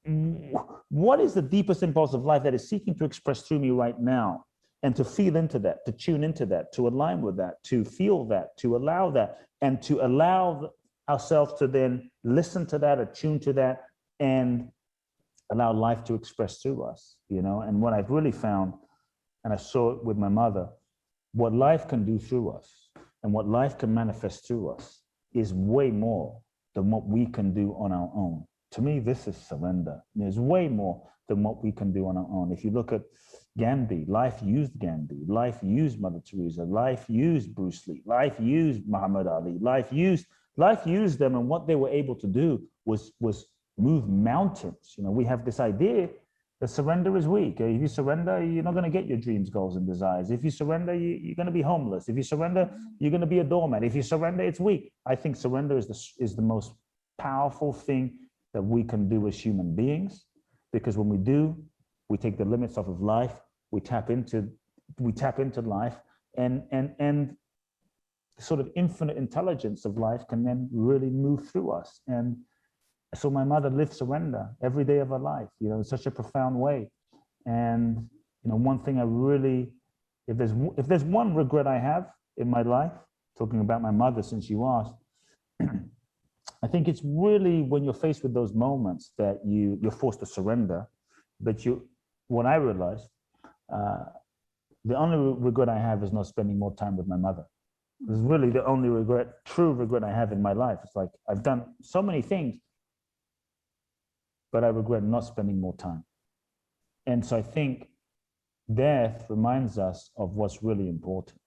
S2: What is the deepest impulse of life that is seeking to express through me right now? And to feel into that, to tune into that, to align with that, to feel that, to allow that, and to allow ourselves to then listen to that, attune to that, and allow life to express through us, And what I've really found, and I saw it with my mother, what life can do through us and what life can manifest through us is way more than what we can do on our own. To me, this is surrender. There's way more than what we can do on our own. If you look at Gandhi, life used Gandhi, life used Mother Teresa, life used Bruce Lee, life used Muhammad Ali, life used them, and what they were able to do was move mountains. We have this idea that surrender is weak. If you surrender, you're not going to get your dreams, goals, and desires. If you surrender, you're going to be homeless. If you surrender, you're going to be a doormat. If you surrender, it's weak. I think surrender is the most powerful thing that we can do as human beings, because when we do, we take the limits off of life. We tap into life, and the sort of infinite intelligence of life can then really move through us. And so my mother lived surrender every day of her life, in such a profound way. And one thing I really, if there's one regret I have in my life, talking about my mother since you asked, I think it's really when you're faced with those moments that you're forced to surrender. But what I realized, the only regret I have is not spending more time with my mother. It's really the only true regret I have in my life. It's like I've done so many things, but I regret not spending more time. And so I think death reminds us of what's really important.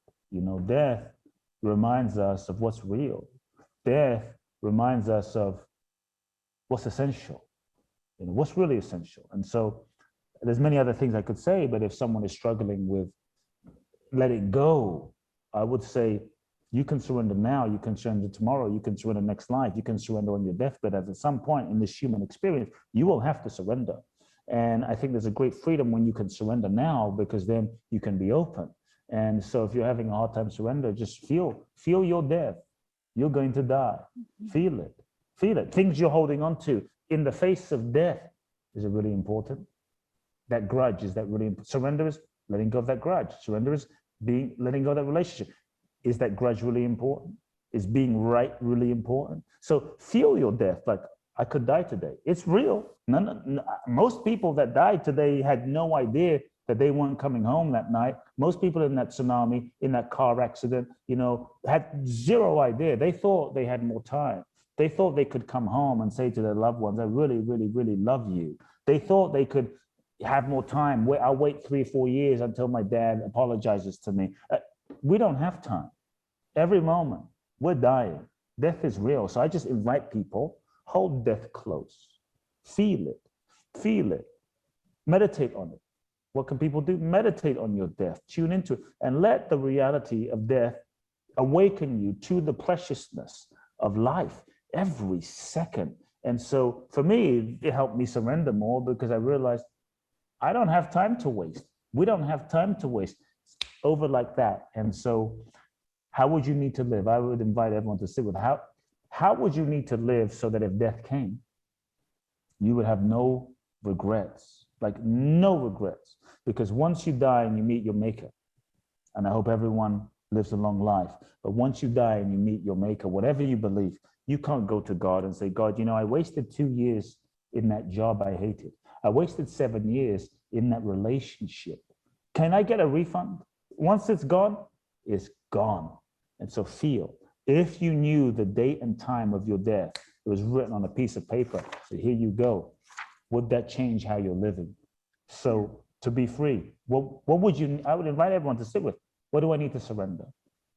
S2: Death reminds us of what's real. Death reminds us of what's essential, what's really essential. And so there's many other things I could say, but if someone is struggling with letting go, I would say, you can surrender now, you can surrender tomorrow, you can surrender next life, you can surrender on your deathbed. At some point in this human experience, you will have to surrender. And I think there's a great freedom when you can surrender now, because then you can be open. And so if you're having a hard time surrender, just feel your death. You're going to die. Feel it. Things you're holding on to in the face of death, is it really important? That grudge, is that really important? Surrender is letting go of that grudge. Surrender is letting go of that relationship. Is that grudge really important? Is being right really important? So feel your death. Like, I could die today. It's real. Most people that died today had no idea that they weren't coming home that night. Most people in that tsunami, in that car accident, had zero idea. They thought they had more time. They thought they could come home and say to their loved ones, I really, really, really love you. They thought they could have more time. I'll wait 3 or 4 years until my dad apologizes to me. We don't have time. Every moment, we're dying. Death is real. So I just invite people, hold death close. Feel it. Meditate on it. What can people do? Meditate on your death. Tune into it. And let the reality of death awaken you to the preciousness of life every second. And so for me, it helped me surrender more, because I realized I don't have time to waste. We don't have time to waste. over like that. And so how would you need to live? I would invite everyone to sit with how would you need to live so that if death came, you would have no regrets, like no regrets. Because once you die and you meet your maker, and I hope everyone lives a long life, but once you die and you meet your maker, whatever you believe, you can't go to God and say, God, you know, I wasted 2 years in that job I hated. I wasted 7 years in that relationship. Can I get a refund? Once it's gone, it's gone. And so feel, if you knew the date and time of your death, it was written on a piece of paper, so here you go, would that change how you're living? So to be free, what would you, I would invite everyone to sit with, what do I need to surrender?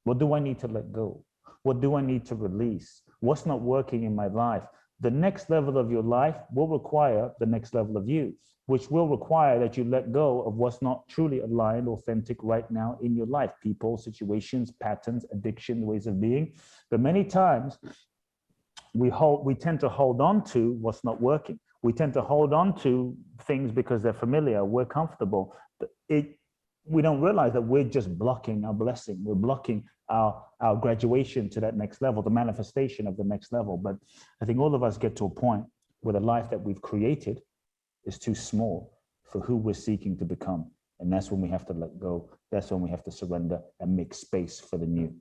S2: What do I need to let go? What do I need to release? What's not working in my life? The next level of your life will require the next level of you, which will require that you let go of what's not truly aligned, authentic right now in your life. People, situations, patterns, addiction, ways of being. But many times we tend to hold on to what's not working. We tend to hold on to things because they're familiar, we're comfortable. We don't realize that we're just blocking our blessing. We're blocking our graduation to that next level, the manifestation of the next level. But I think all of us get to a point where the life that we've created is too small for who we're seeking to become. And that's when we have to let go. That's when we have to surrender and make space for the new.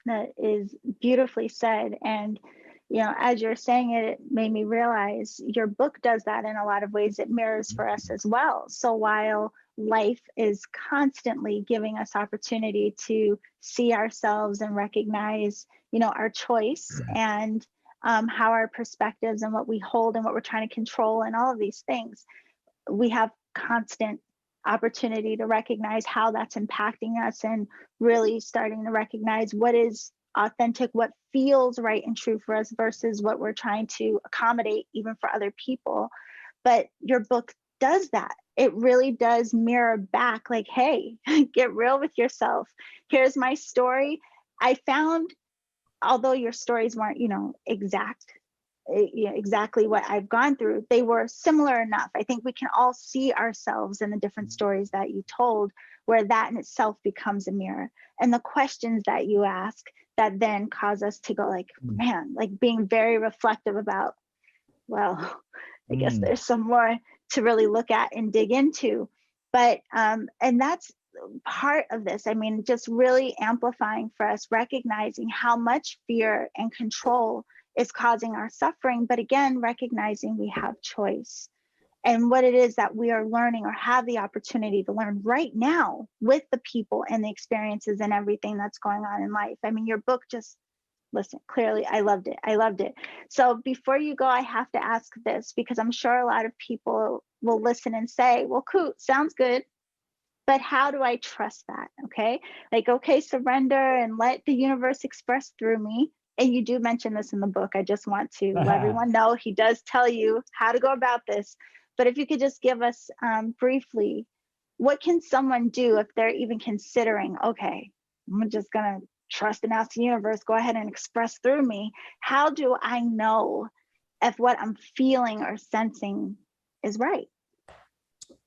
S1: That is beautifully said. And, you know, as you're saying it, it made me realize your book does that in a lot of ways. It mirrors for us as well. So while life is constantly giving us opportunity to see ourselves and recognize, you know, our choice and how our perspectives and what we hold and what we're trying to control and all of these things, we have constant opportunity to recognize how that's impacting us and really starting to recognize what is authentic, what feels right and true for us versus what we're trying to accommodate even for other people. But your book does that. It really does mirror back like, hey, get real with yourself. Here's my story. I found, although your stories weren't, you know, exactly what I've gone through, they were similar enough. I think we can all see ourselves in the different stories that you told, where that in itself becomes a mirror. And the questions that you ask that then cause us to go like, man, like being very reflective about, well, I guess there's some more to really look at and dig into. But, and that's part of this. I mean, just really amplifying for us, recognizing how much fear and control is causing our suffering, but again, recognizing we have choice and what it is that we are learning or have the opportunity to learn right now with the people and the experiences and everything that's going on in life. I mean, your book just, listen, clearly, I loved it. I loved it. So before you go, I have to ask this because I'm sure a lot of people will listen and say, well, Kute, sounds good, but how do I trust that? Okay. Like, okay, surrender and let the universe express through me. And you do mention this in the book. I just want to let everyone know he does tell you how to go about this. But if you could just give us briefly, what can someone do if they're even considering, okay, I'm just going to trust and ask the universe, go ahead and express through me. How do I know if what I'm feeling or sensing is right?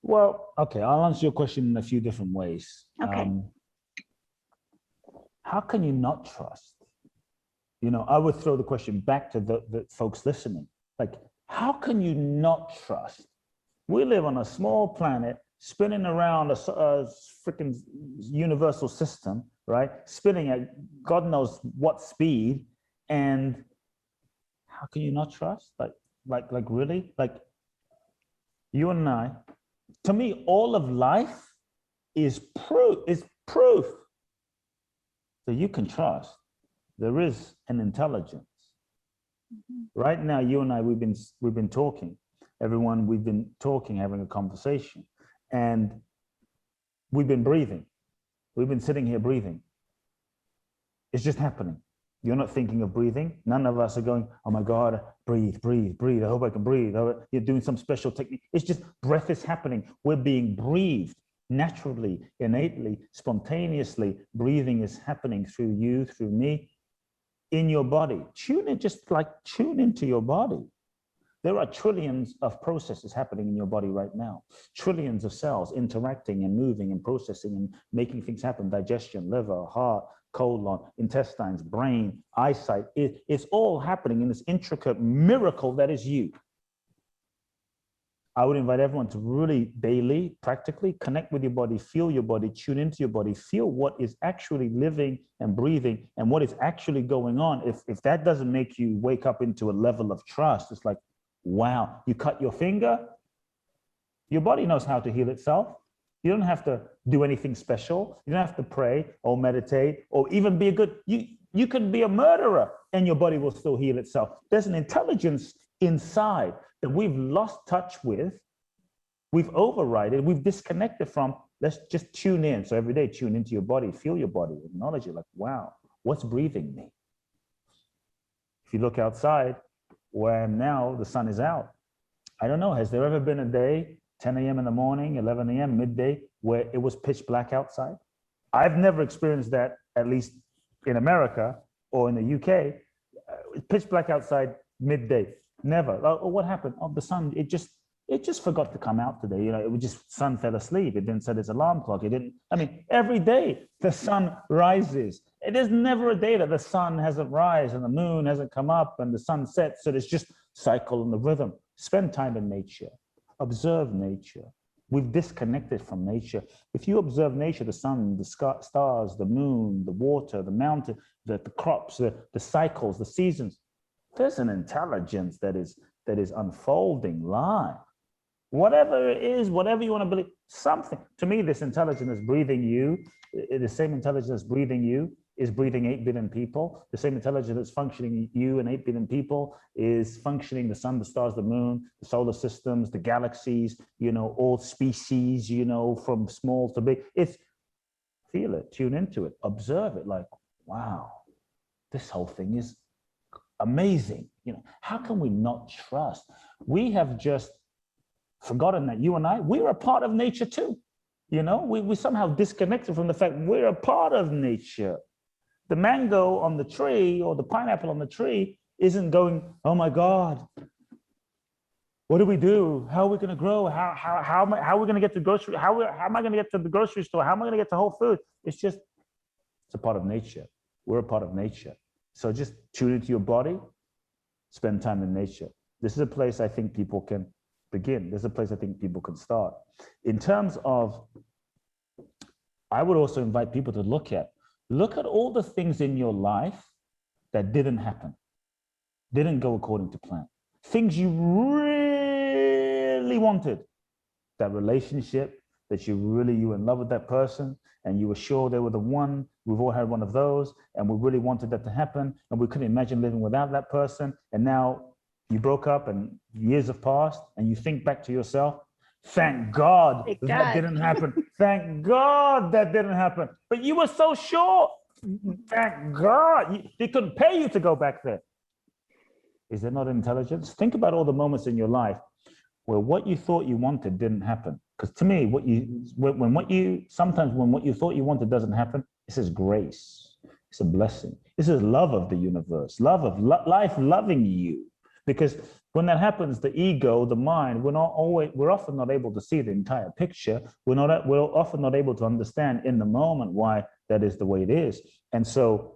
S2: Well, okay, I'll answer your question in a few different ways.
S1: Okay.
S2: How can you not trust? You know, I would throw the question back to the folks listening. Like, how can you not trust? We live on a small planet spinning around a freaking universal system, right? Spinning at God knows what speed. And how can you not trust? Like really? Like you and I, to me, all of life is proof that you can trust. There is an intelligence. Right now, you and I, we've been talking. Everyone, we've been talking, having a conversation, and we've been breathing. We've been sitting here breathing. It's just happening. You're not thinking of breathing. None of us are going, oh my God, breathe, breathe, breathe. I hope I can breathe. You're doing some special technique. It's just breath is happening. We're being breathed naturally, innately, spontaneously. Breathing is happening through you, through me, in your body. Tune into your body. There are trillions of processes happening in your body right now. Trillions of cells interacting and moving and processing and making things happen. Digestion, liver, heart, colon, intestines, brain, eyesight. It's all happening in this intricate miracle that is you. I would invite everyone to really daily, practically connect with your body, feel your body, tune into your body, feel what is actually living and breathing and what is actually going on. If that doesn't make you wake up into a level of trust, it's like, wow, you cut your finger, your body knows how to heal itself. You don't have to do anything special. You don't have to pray or meditate or even be a good, you can be a murderer and your body will still heal itself. There's an intelligence inside that we've lost touch with, we've overridden, we've disconnected from. Let's just tune in. So every day, tune into your body, feel your body, acknowledge it, like, wow, what's breathing me? If you look outside, where I am now, the sun is out. I don't know, has there ever been a day, 10 a.m. in the morning, 11 a.m., midday, where it was pitch black outside? I've never experienced that, at least in America or in the UK. Pitch black outside midday. Never. Oh, what happened? Oh, the sun, it just forgot to come out today. You know, it was just, sun fell asleep. It didn't set its alarm clock. It didn't, I mean, every day the sun rises. There's never a day that the sun hasn't rise and the moon hasn't come up and the sun sets. So there's just cycle and the rhythm. Spend time in nature. Observe nature. We've disconnected from nature. If you observe nature, the sun, the stars, the moon, the water, the mountain, the crops, the cycles, the seasons, there's an intelligence that is unfolding live. Whatever it is, whatever you want to believe, something. To me, this intelligence is breathing you. The same intelligence that's breathing you is breathing 8 billion people. The same intelligence that's functioning you and 8 billion people is functioning the sun, the stars, the moon, the solar systems, the galaxies, you know, all species, you know, from small to big. It's, feel it, tune into it, observe it, like, wow, this whole thing is amazing. You know, how can we not trust? We have just forgotten that you and I, we're a part of nature too. You know, we somehow disconnected from the fact we're a part of nature. The mango on the tree or the pineapple on the tree isn't going, oh my God, what do we do? How are we going to grow? How are we going to get to grocery? How am I going to get to the grocery store? How am I going to get to Whole Foods? It's a part of nature. We're a part of nature. So just tune into your body, spend time in nature. This is a place I think people can begin. This is a place I think people can start. In terms of, I would also invite people to look at all the things in your life that didn't happen, didn't go according to plan. Things you really wanted, that relationship that you were in love with that person and you were sure they were the one. We've all had one of those and we really wanted that to happen and we couldn't imagine living without that person. And now you broke up and years have passed and you think back to yourself, thank God that didn't happen. Thank God that didn't happen. But you were so sure. Thank God. They couldn't pay you to go back there. Is there not intelligence? Think about all the moments in your life where what you thought you wanted didn't happen. Because to me, when what you thought you wanted doesn't happen, this is grace. It's a blessing. This is love of the universe, love of life loving you. Because when that happens, the ego, the mind, we're often not able to see the entire picture. We're often not able to understand in the moment why that is the way it is. And so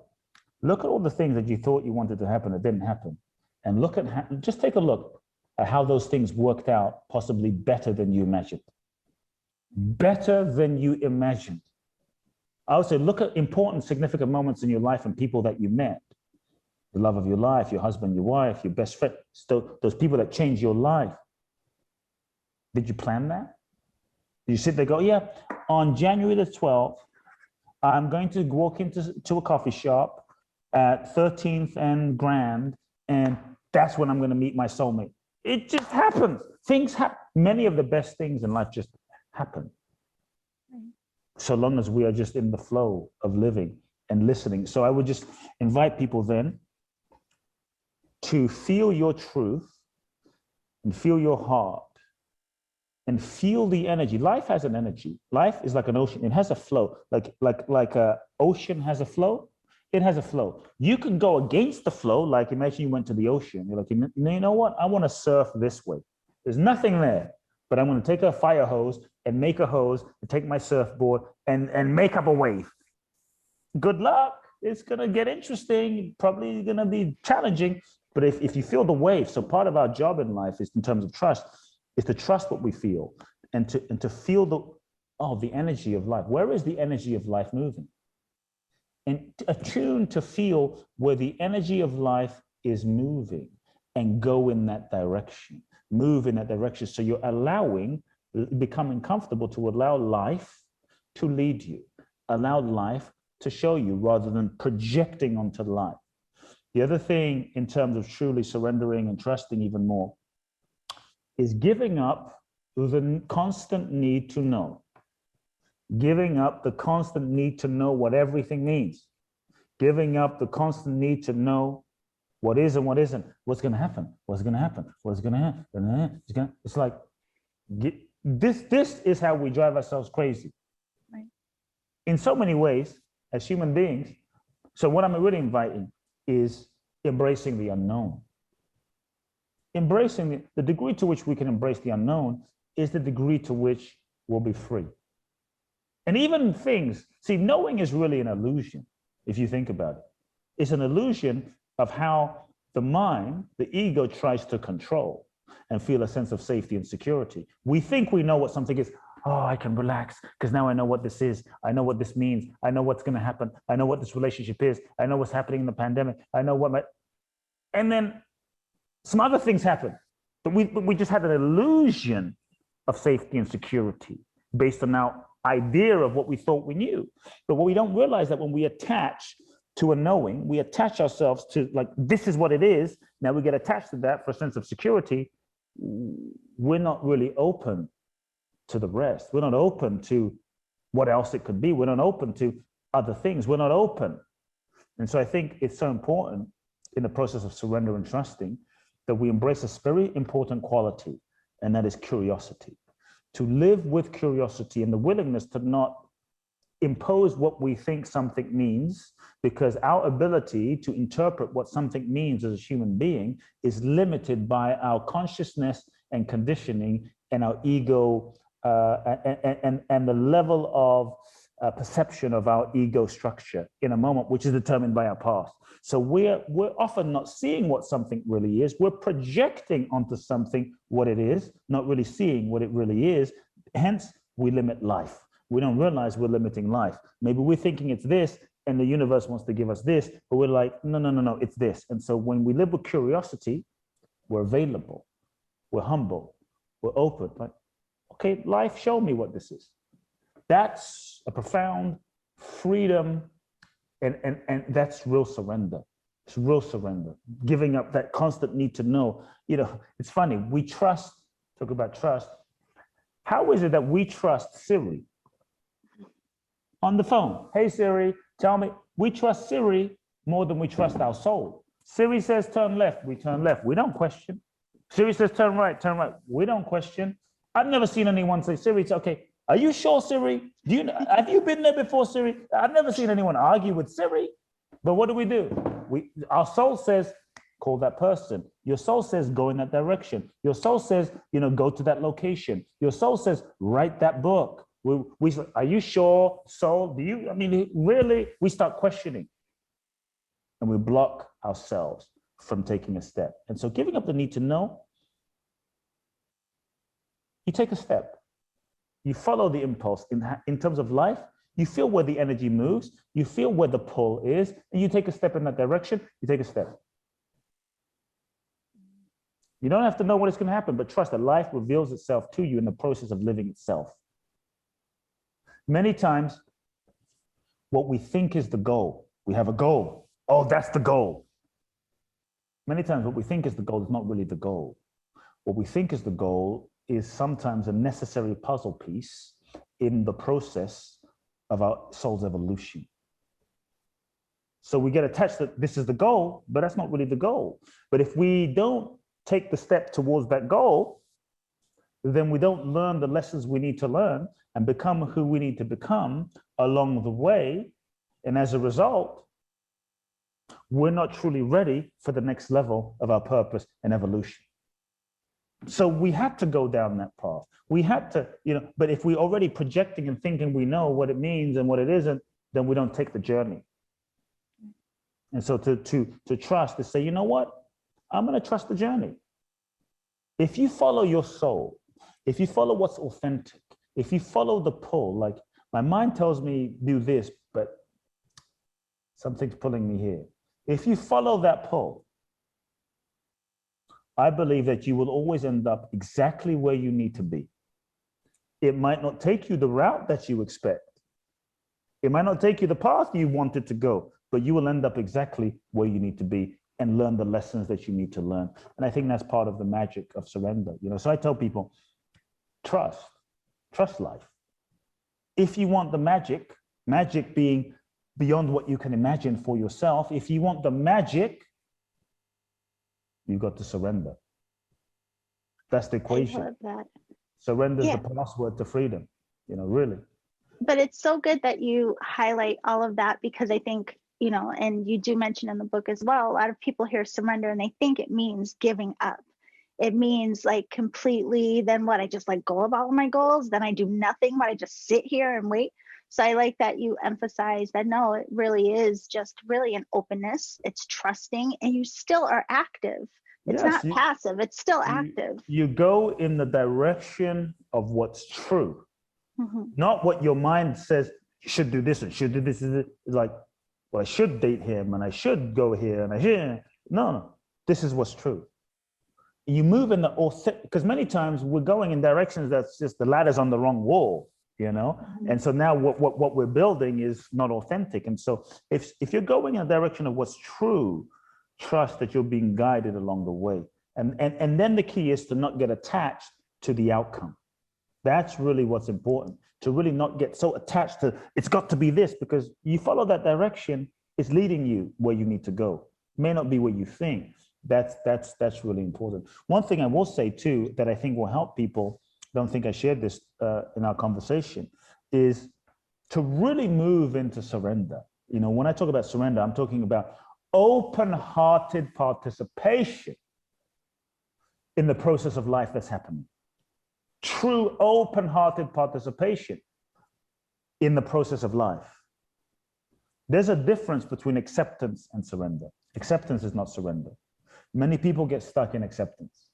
S2: look at all the things that you thought you wanted to happen that didn't happen. And just take a look at how those things worked out possibly better than you imagined. Better than you imagined. I would say look at important, significant moments in your life and people that you met. The love of your life, your husband, your wife, your best friend, those people that changed your life. Did you plan that? Did you sit there and go, yeah, on January the 12th, I'm going to walk into a coffee shop at 13th and Grand, and that's when I'm going to meet my soulmate. It just happens. Things happen. Many of the best things in life just happen. So long as we are just in the flow of living and listening. So I would just invite people then to feel your truth and feel your heart and feel the energy. Life has an energy. Life is like an ocean. It has a flow. Like a ocean has a flow. It has a flow. You can go against the flow, like imagine you went to the ocean. You're like, you know what? I want to surf this way. There's nothing there, but I'm going to take a fire hose and make a hose and take my surfboard and make up a wave. Good luck. It's going to get interesting, probably going to be challenging. But if you feel the wave, so part of our job in life is in terms of trust, is to trust what we feel and to feel the energy of life. Where is the energy of life moving? And attune to feel where the energy of life is moving and go in that direction, move in that direction. So you're becoming comfortable to allow life to lead you, allow life to show you rather than projecting onto life. The other thing in terms of truly surrendering and trusting even more is giving up the constant need to know. Giving up the constant need to know what everything means. Giving up the constant need to know what is and what isn't. What's going to happen? What's going to happen? What's going to happen? It's like, this is how we drive ourselves crazy.
S1: Right.
S2: In so many ways, as human beings. So what I'm really inviting is embracing the unknown. Embracing the degree to which we can embrace the unknown is the degree to which we'll be free. And even things, see, knowing is really an illusion, if you think about it. It's an illusion of how the mind, the ego, tries to control and feel a sense of safety and security. We think we know what something is. Oh, I can relax because now I know what this is. I know what this means. I know what's going to happen. I know what this relationship is. I know what's happening in the pandemic. I know what and then some other things happen. But we just had an illusion of safety and security based on our idea of what we thought we knew. But what we don't realize that when we attach to a knowing, we attach ourselves to like, this is what it is. Now we get attached to that for a sense of security. We're not really open to the rest. We're not open to what else it could be. We're not open to other things. We're not open. And so I think it's so important in the process of surrender and trusting that we embrace a very important quality, and that is curiosity. To live with curiosity and the willingness to not impose what we think something means, because our ability to interpret what something means as a human being is limited by our consciousness and conditioning and our ego and the level of perception of our ego structure in a moment, which is determined by our past. So we're often not seeing what something really is. We're projecting onto something what it is, not really seeing what it really is. Hence, we limit life. We don't realize we're limiting life. Maybe we're thinking it's this, and the universe wants to give us this, but we're like, no, it's this. And so when we live with curiosity, we're available, we're humble, we're open. Like, okay, life, show me what this is. That's a profound freedom, and that's real surrender. It's real surrender, giving up that constant need to know. You know, it's funny, we trust, talk about trust. How is it that we trust Siri on the phone? Hey Siri, tell me. We trust Siri more than we trust our soul. Siri says turn left, we turn left. We don't question. Siri says turn right, we don't question. I've never seen anyone say, Siri, it's okay. Are you sure, Siri? Have you been there before, Siri? I've never seen anyone argue with Siri. But what do? Our soul says, call that person. Your soul says, go in that direction. Your soul says, go to that location. Your soul says, write that book. Are you sure, soul? Really? We start questioning. And we block ourselves from taking a step. And so giving up the need to know, you take a step. You follow the impulse. In terms of life, you feel where the energy moves, you feel where the pull is, and you take a step in that direction, you take a step. You don't have to know what is going to happen, but trust that life reveals itself to you in the process of living itself. Many times, what we think is the goal, we have a goal. Oh, that's the goal. Many times what we think is the goal is not really the goal. What we think is the goal is sometimes a necessary puzzle piece in the process of our soul's evolution. So we get attached that this is the goal, but that's not really the goal. But if we don't take the step towards that goal, then we don't learn the lessons we need to learn and become who we need to become along the way. And as a result, we're not truly ready for the next level of our purpose and evolution. So we had to go down that path. We had to, but if we're already projecting and thinking we know what it means and what it isn't, then we don't take the journey. And so to trust, to say, you know what? I'm going to trust the journey. If you follow your soul, if you follow what's authentic, if you follow the pull, like my mind tells me do this, but something's pulling me here. If you follow that pull, I believe that you will always end up exactly where you need to be. It might not take you the route that you expect. It might not take you the path you wanted to go, but you will end up exactly where you need to be and learn the lessons that you need to learn. And I think that's part of the magic of surrender. So I tell people, trust life. If you want the magic being beyond what you can imagine for yourself, if you want the magic, you've got to surrender. That's the equation.
S1: I love that.
S2: Surrender is the password to freedom, really.
S1: But it's so good that you highlight all of that, because I think, and you do mention in the book as well, a lot of people hear surrender and they think it means giving up. It means like completely, then what? I just let go of all of my goals, then I do nothing, but I just sit here and wait. So I like that you emphasize that, no, it really is just really an openness. It's trusting, and you still are active. It's not passive, it's still active. You
S2: go in the direction of what's true, not what your mind says, you should do this and should do this. It's like, well, I should date him and I should go here and I should. No, this is what's true. You move in the authentic, because many times we're going in directions that's just the ladder's on the wrong wall, And so now what we're building is not authentic. And so if you're going in a direction of what's true, trust that you're being guided along the way. And then the key is to not get attached to the outcome. That's really what's important, to really not get so attached to, it's got to be this, because you follow that direction, it's leading you where you need to go. It may not be where you think. That's really important. One thing I will say too, that I think will help people, don't think I shared this in our conversation, is to really move into surrender. When I talk about surrender, I'm talking about open-hearted participation in the process of life that's happening. True open-hearted participation in the process of life. There's a difference between acceptance and surrender. Acceptance is not surrender. Many people get stuck in acceptance.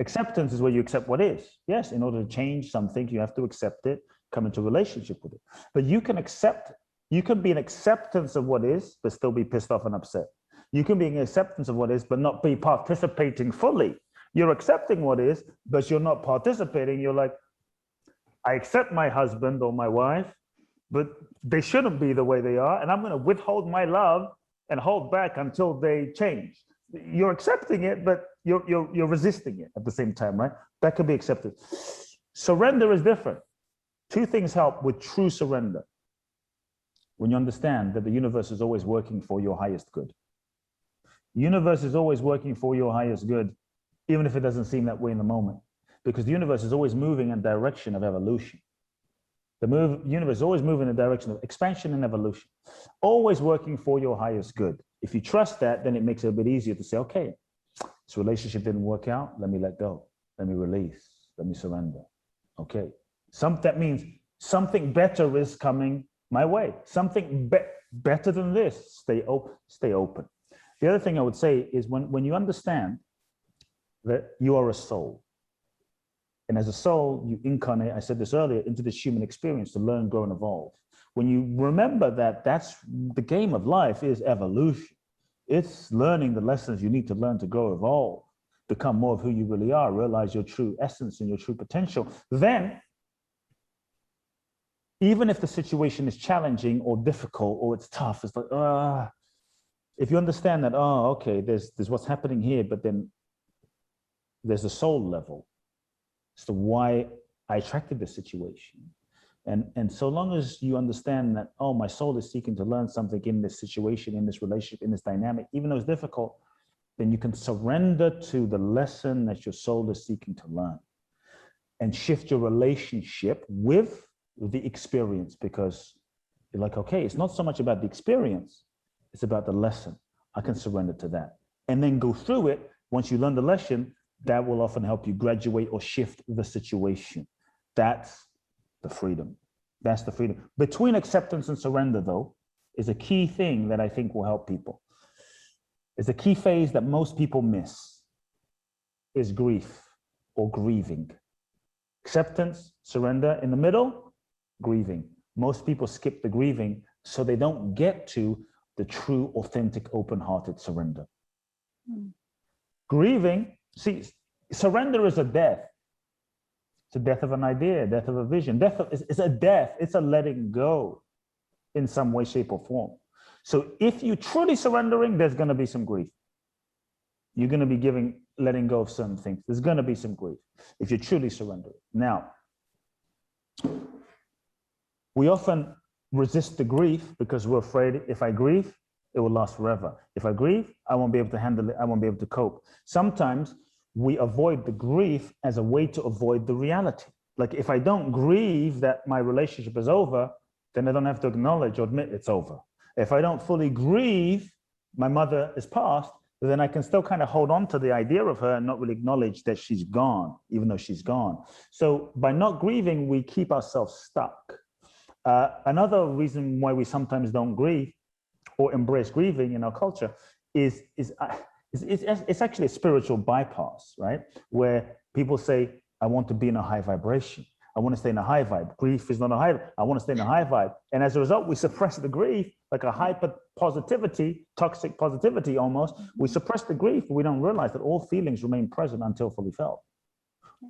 S2: Acceptance is where you accept what is. Yes, in order to change something, you have to accept it, come into a relationship with it. But you can be in acceptance of what is, but still be pissed off and upset. You can be in acceptance of what is, but not be participating fully. You're accepting what is, but you're not participating. You're like, I accept my husband or my wife, but they shouldn't be the way they are, and I'm going to withhold my love and hold back until they change. You're accepting it, but you're resisting it at the same time, right? That could be accepted. Surrender is different. Two things help with true surrender. When you understand that the universe is always working for your highest good. The universe is always working for your highest good, even if it doesn't seem that way in the moment, because the universe is always moving in the direction of evolution. The universe is always moving in the direction of expansion and evolution, always working for your highest good. If you trust that, then it makes it a bit easier to say, okay, this relationship didn't work out. Let me let go. Let me release. Let me surrender. Okay. That means something better is coming my way. Something better than this. Stay open. The other thing I would say is when you understand that you are a soul, and as a soul, you incarnate, I said this earlier, into this human experience to learn, grow, and evolve. When you remember that that's the game of life is evolution. It's learning the lessons you need to learn to grow, evolve, become more of who you really are, realize your true essence and your true potential. Then, even if the situation is challenging or difficult or it's tough, it's like, if you understand that, okay, there's what's happening here, but then there's a soul level as to why I attracted this situation. And so long as you understand that, my soul is seeking to learn something in this situation, in this relationship, in this dynamic, even though it's difficult, then you can surrender to the lesson that your soul is seeking to learn and shift your relationship with the experience, because you're like, okay, it's not so much about the experience, it's about the lesson. I can surrender to that. And then go through it. Once you learn the lesson, that will often help you graduate or shift the situation. That's the freedom. That's the freedom. Between acceptance and surrender, though, is a key thing that I think will help people. It's a key phase that most people miss, is grief or grieving. Acceptance, surrender. In the middle, grieving. Most people skip the grieving, so they don't get to the true, authentic, open-hearted surrender. Grieving, see, surrender is a death. It's a death of an idea, death of a vision. It's a death. It's a letting go in some way, shape, or form. So if you're truly surrendering, there's going to be some grief. You're going to be letting go of certain things. There's going to be some grief if you're truly surrendering. Now, we often resist the grief because we're afraid if I grieve, it will last forever. If I grieve, I won't be able to handle it. I won't be able to cope. Sometimes we avoid the grief as a way to avoid the reality. Like if I don't grieve that my relationship is over, then I don't have to acknowledge or admit it's over. If I don't fully grieve my mother is passed, then I can still kind of hold on to the idea of her and not really acknowledge that she's gone, even though she's gone. So by not grieving, we keep ourselves stuck. Another reason why we sometimes don't grieve or embrace grieving in our culture is it's actually a spiritual bypass, right? Where people say, I want to be in a high vibration. I want to stay in a high vibe. Grief is not a high vibe. I want to stay in a high vibe. And as a result, we suppress the grief, like a hyper positivity, toxic positivity almost. We suppress the grief. We don't realize that all feelings remain present until fully felt.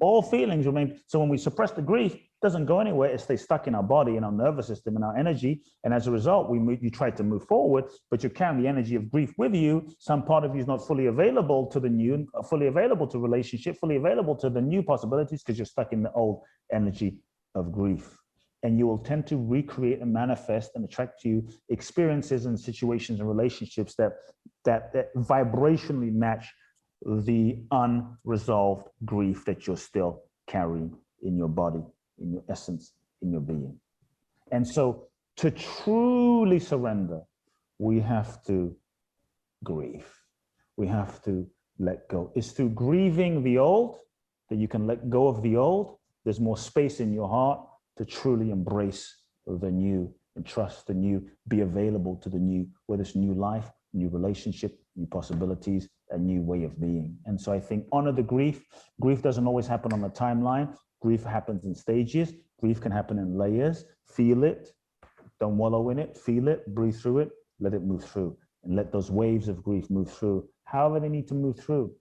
S2: All feelings remain. So when we suppress the grief, it doesn't go anywhere. It stays stuck in our body, in our nervous system, in our energy. And as a result, you try to move forward, but you're carrying the energy of grief with you. Some part of you is not fully available to the new, fully available to relationship, fully available to the new possibilities because you're stuck in the old energy of grief. And you will tend to recreate and manifest and attract to you experiences and situations and relationships that vibrationally match the unresolved grief that you're still carrying in your body, in your essence, in your being. And so to truly surrender, we have to grieve. We have to let go. It's through grieving the old that you can let go of the old. There's more space in your heart to truly embrace the new and trust the new, be available to the new, whether it's new life, new relationship, new possibilities, a new way of being. And so I think honor the grief. Grief doesn't always happen on a timeline. Grief happens in stages. Grief can happen in layers. Feel it. Don't wallow in it. Feel it. Breathe through it. Let it move through. And let those waves of grief move through. However they need to move through.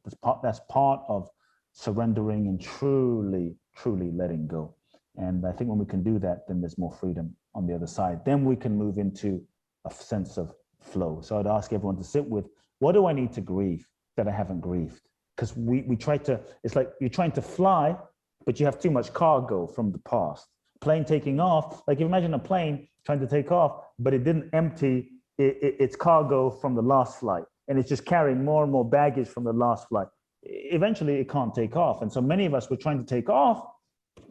S2: That's part of surrendering and truly, truly letting go. And I think when we can do that, then there's more freedom on the other side. Then we can move into a sense of flow. So I'd ask everyone to sit with, what do I need to grieve that I haven't grieved? Because we try to, it's like you're trying to fly, but you have too much cargo from the past. Plane taking off, like you imagine a plane trying to take off, but it didn't empty its cargo from the last flight. And it's just carrying more and more baggage from the last flight. Eventually it can't take off. And so many of us were trying to take off,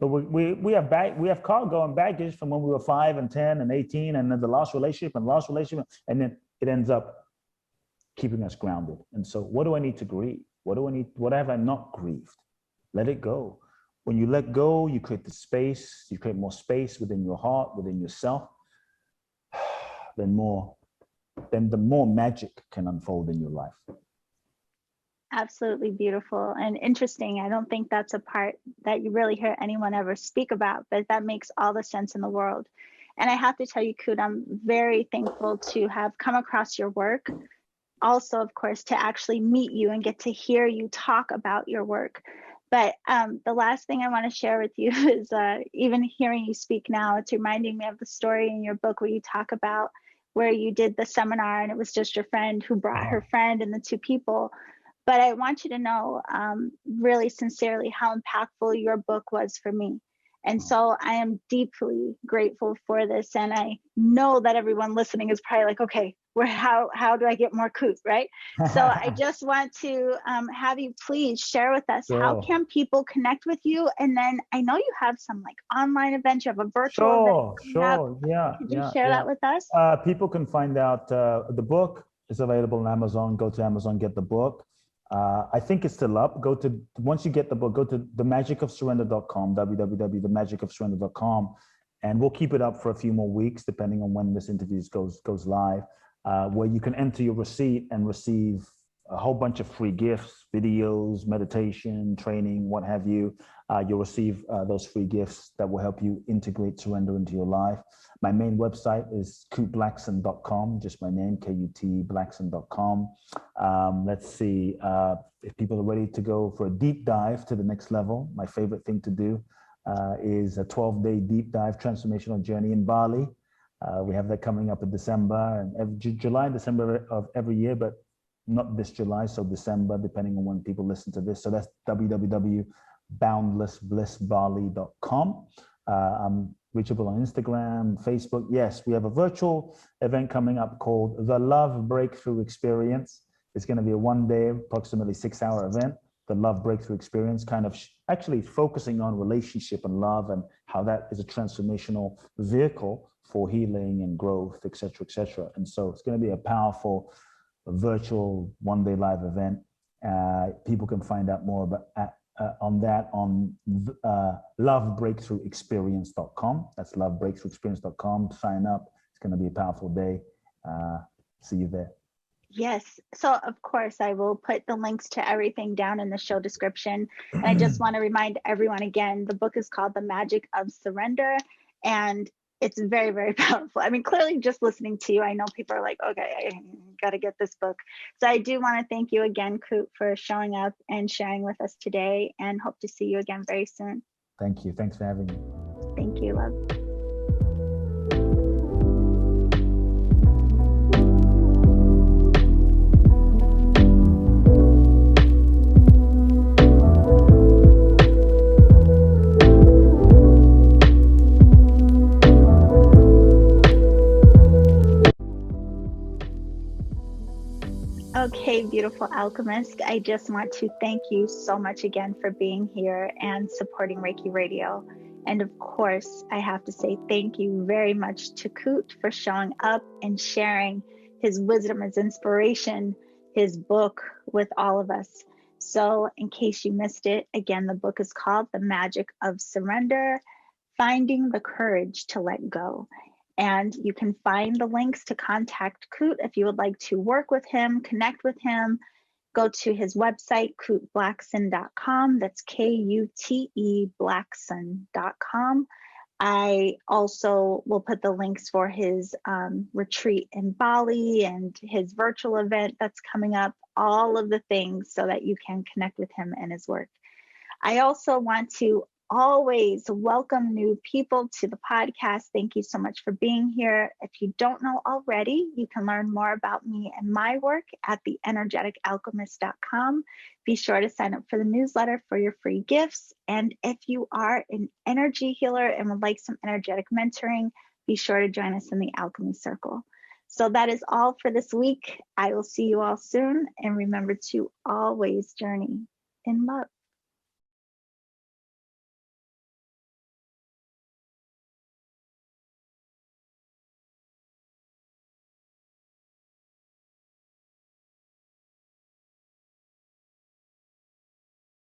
S2: but we have cargo and baggage from when we were 5 and 10 and 18, and then the last relationship, and then it ends up keeping us grounded. And so what do I need to grieve? What have I not grieved? Let it go. When you let go, you create the space, you create more space within your heart, within yourself, then the more magic can unfold in your life.
S1: Absolutely beautiful and interesting. I don't think that's a part that you really hear anyone ever speak about, but that makes all the sense in the world. And I have to tell you, Kute, I'm very thankful to have come across your work. Also, of course, to actually meet you and get to hear you talk about your work. But the last thing I want to share with you is even hearing you speak now, it's reminding me of the story in your book where you talk about where you did the seminar and it was just your friend who brought her friend and the two people. But I want you to know really sincerely how impactful your book was for me. And so I am deeply grateful for this. And I know that everyone listening is probably like, okay, how do I get more Kute, right? So I just want to have you please share with us, how can people connect with you? And then I know you have some like online events, you have a virtual event.
S2: Sure, yeah.
S1: Could you share that with us?
S2: People can find out the book It's available on Amazon. Go to Amazon, get the book. I think it's still up. Once you get the book, go to themagicofsurrender.com, www.themagicofsurrender.com, and we'll keep it up for a few more weeks, depending on when this interview goes live, where you can enter your receipt and receive a whole bunch of free gifts, videos, meditation, training, what have you. You'll receive those free gifts that will help you integrate surrender into your life. My main website is kuteblackson.com, just my name, Kut Blackson.com. Let's see, if people are ready to go for a deep dive to the next level, my favorite thing to do is a 12-day deep dive transformational journey in Bali. We have that coming up in December, and July and December of every year, but not this July, so December, depending on when people listen to this. So that's www.boundlessblissbali.com. I'm reachable on Instagram, Facebook. Yes, we have a virtual event coming up called The Love Breakthrough Experience. It's going to be a one-day, approximately 6-hour event. The Love Breakthrough Experience, kind of actually focusing on relationship and love and how that is a transformational vehicle for healing and growth, et cetera, et cetera. And so it's going to be a powerful virtual one-day live event. People can find out more about on that on lovebreakthroughexperience.com. That's lovebreakthroughexperience.com. Sign up. It's going to be a powerful day. See you there.
S1: Yes. So of course I will put the links to everything down in the show description. And I just want to remind everyone again, the book is called The Magic of Surrender, and it's very, very powerful. I mean, clearly just listening to you, I know people are like, okay, I got to get this book. So I do want to thank you again, Kute, for showing up and sharing with us today, and hope to see you again very soon.
S2: Thank you. Thanks for having me.
S1: Thank you, love. Okay, beautiful alchemist. I just want to thank you so much again for being here and supporting Reiki Radio. And of course, I have to say thank you very much to Kute for showing up and sharing his wisdom, his inspiration, his book with all of us. So in case you missed it, again, the book is called The Magic of Surrender, Finding the Courage to Let Go. And you can find the links to contact Kute if you would like to work with him, connect with him. Go to his website, kuteblackson.com. That's Kute Blackson.com. I also will put the links for his retreat in Bali and his virtual event that's coming up, all of the things so that you can connect with him and his work. I also want to always welcome new people to the podcast. Thank you so much for being here. If you don't know already, you can learn more about me and my work at theenergeticalchemist.com. Be sure to sign up for the newsletter for your free gifts. And if you are an energy healer and would like some energetic mentoring, be sure to join us in the Alchemy Circle. So that is all for this week. I will see you all soon. And remember to always journey in love.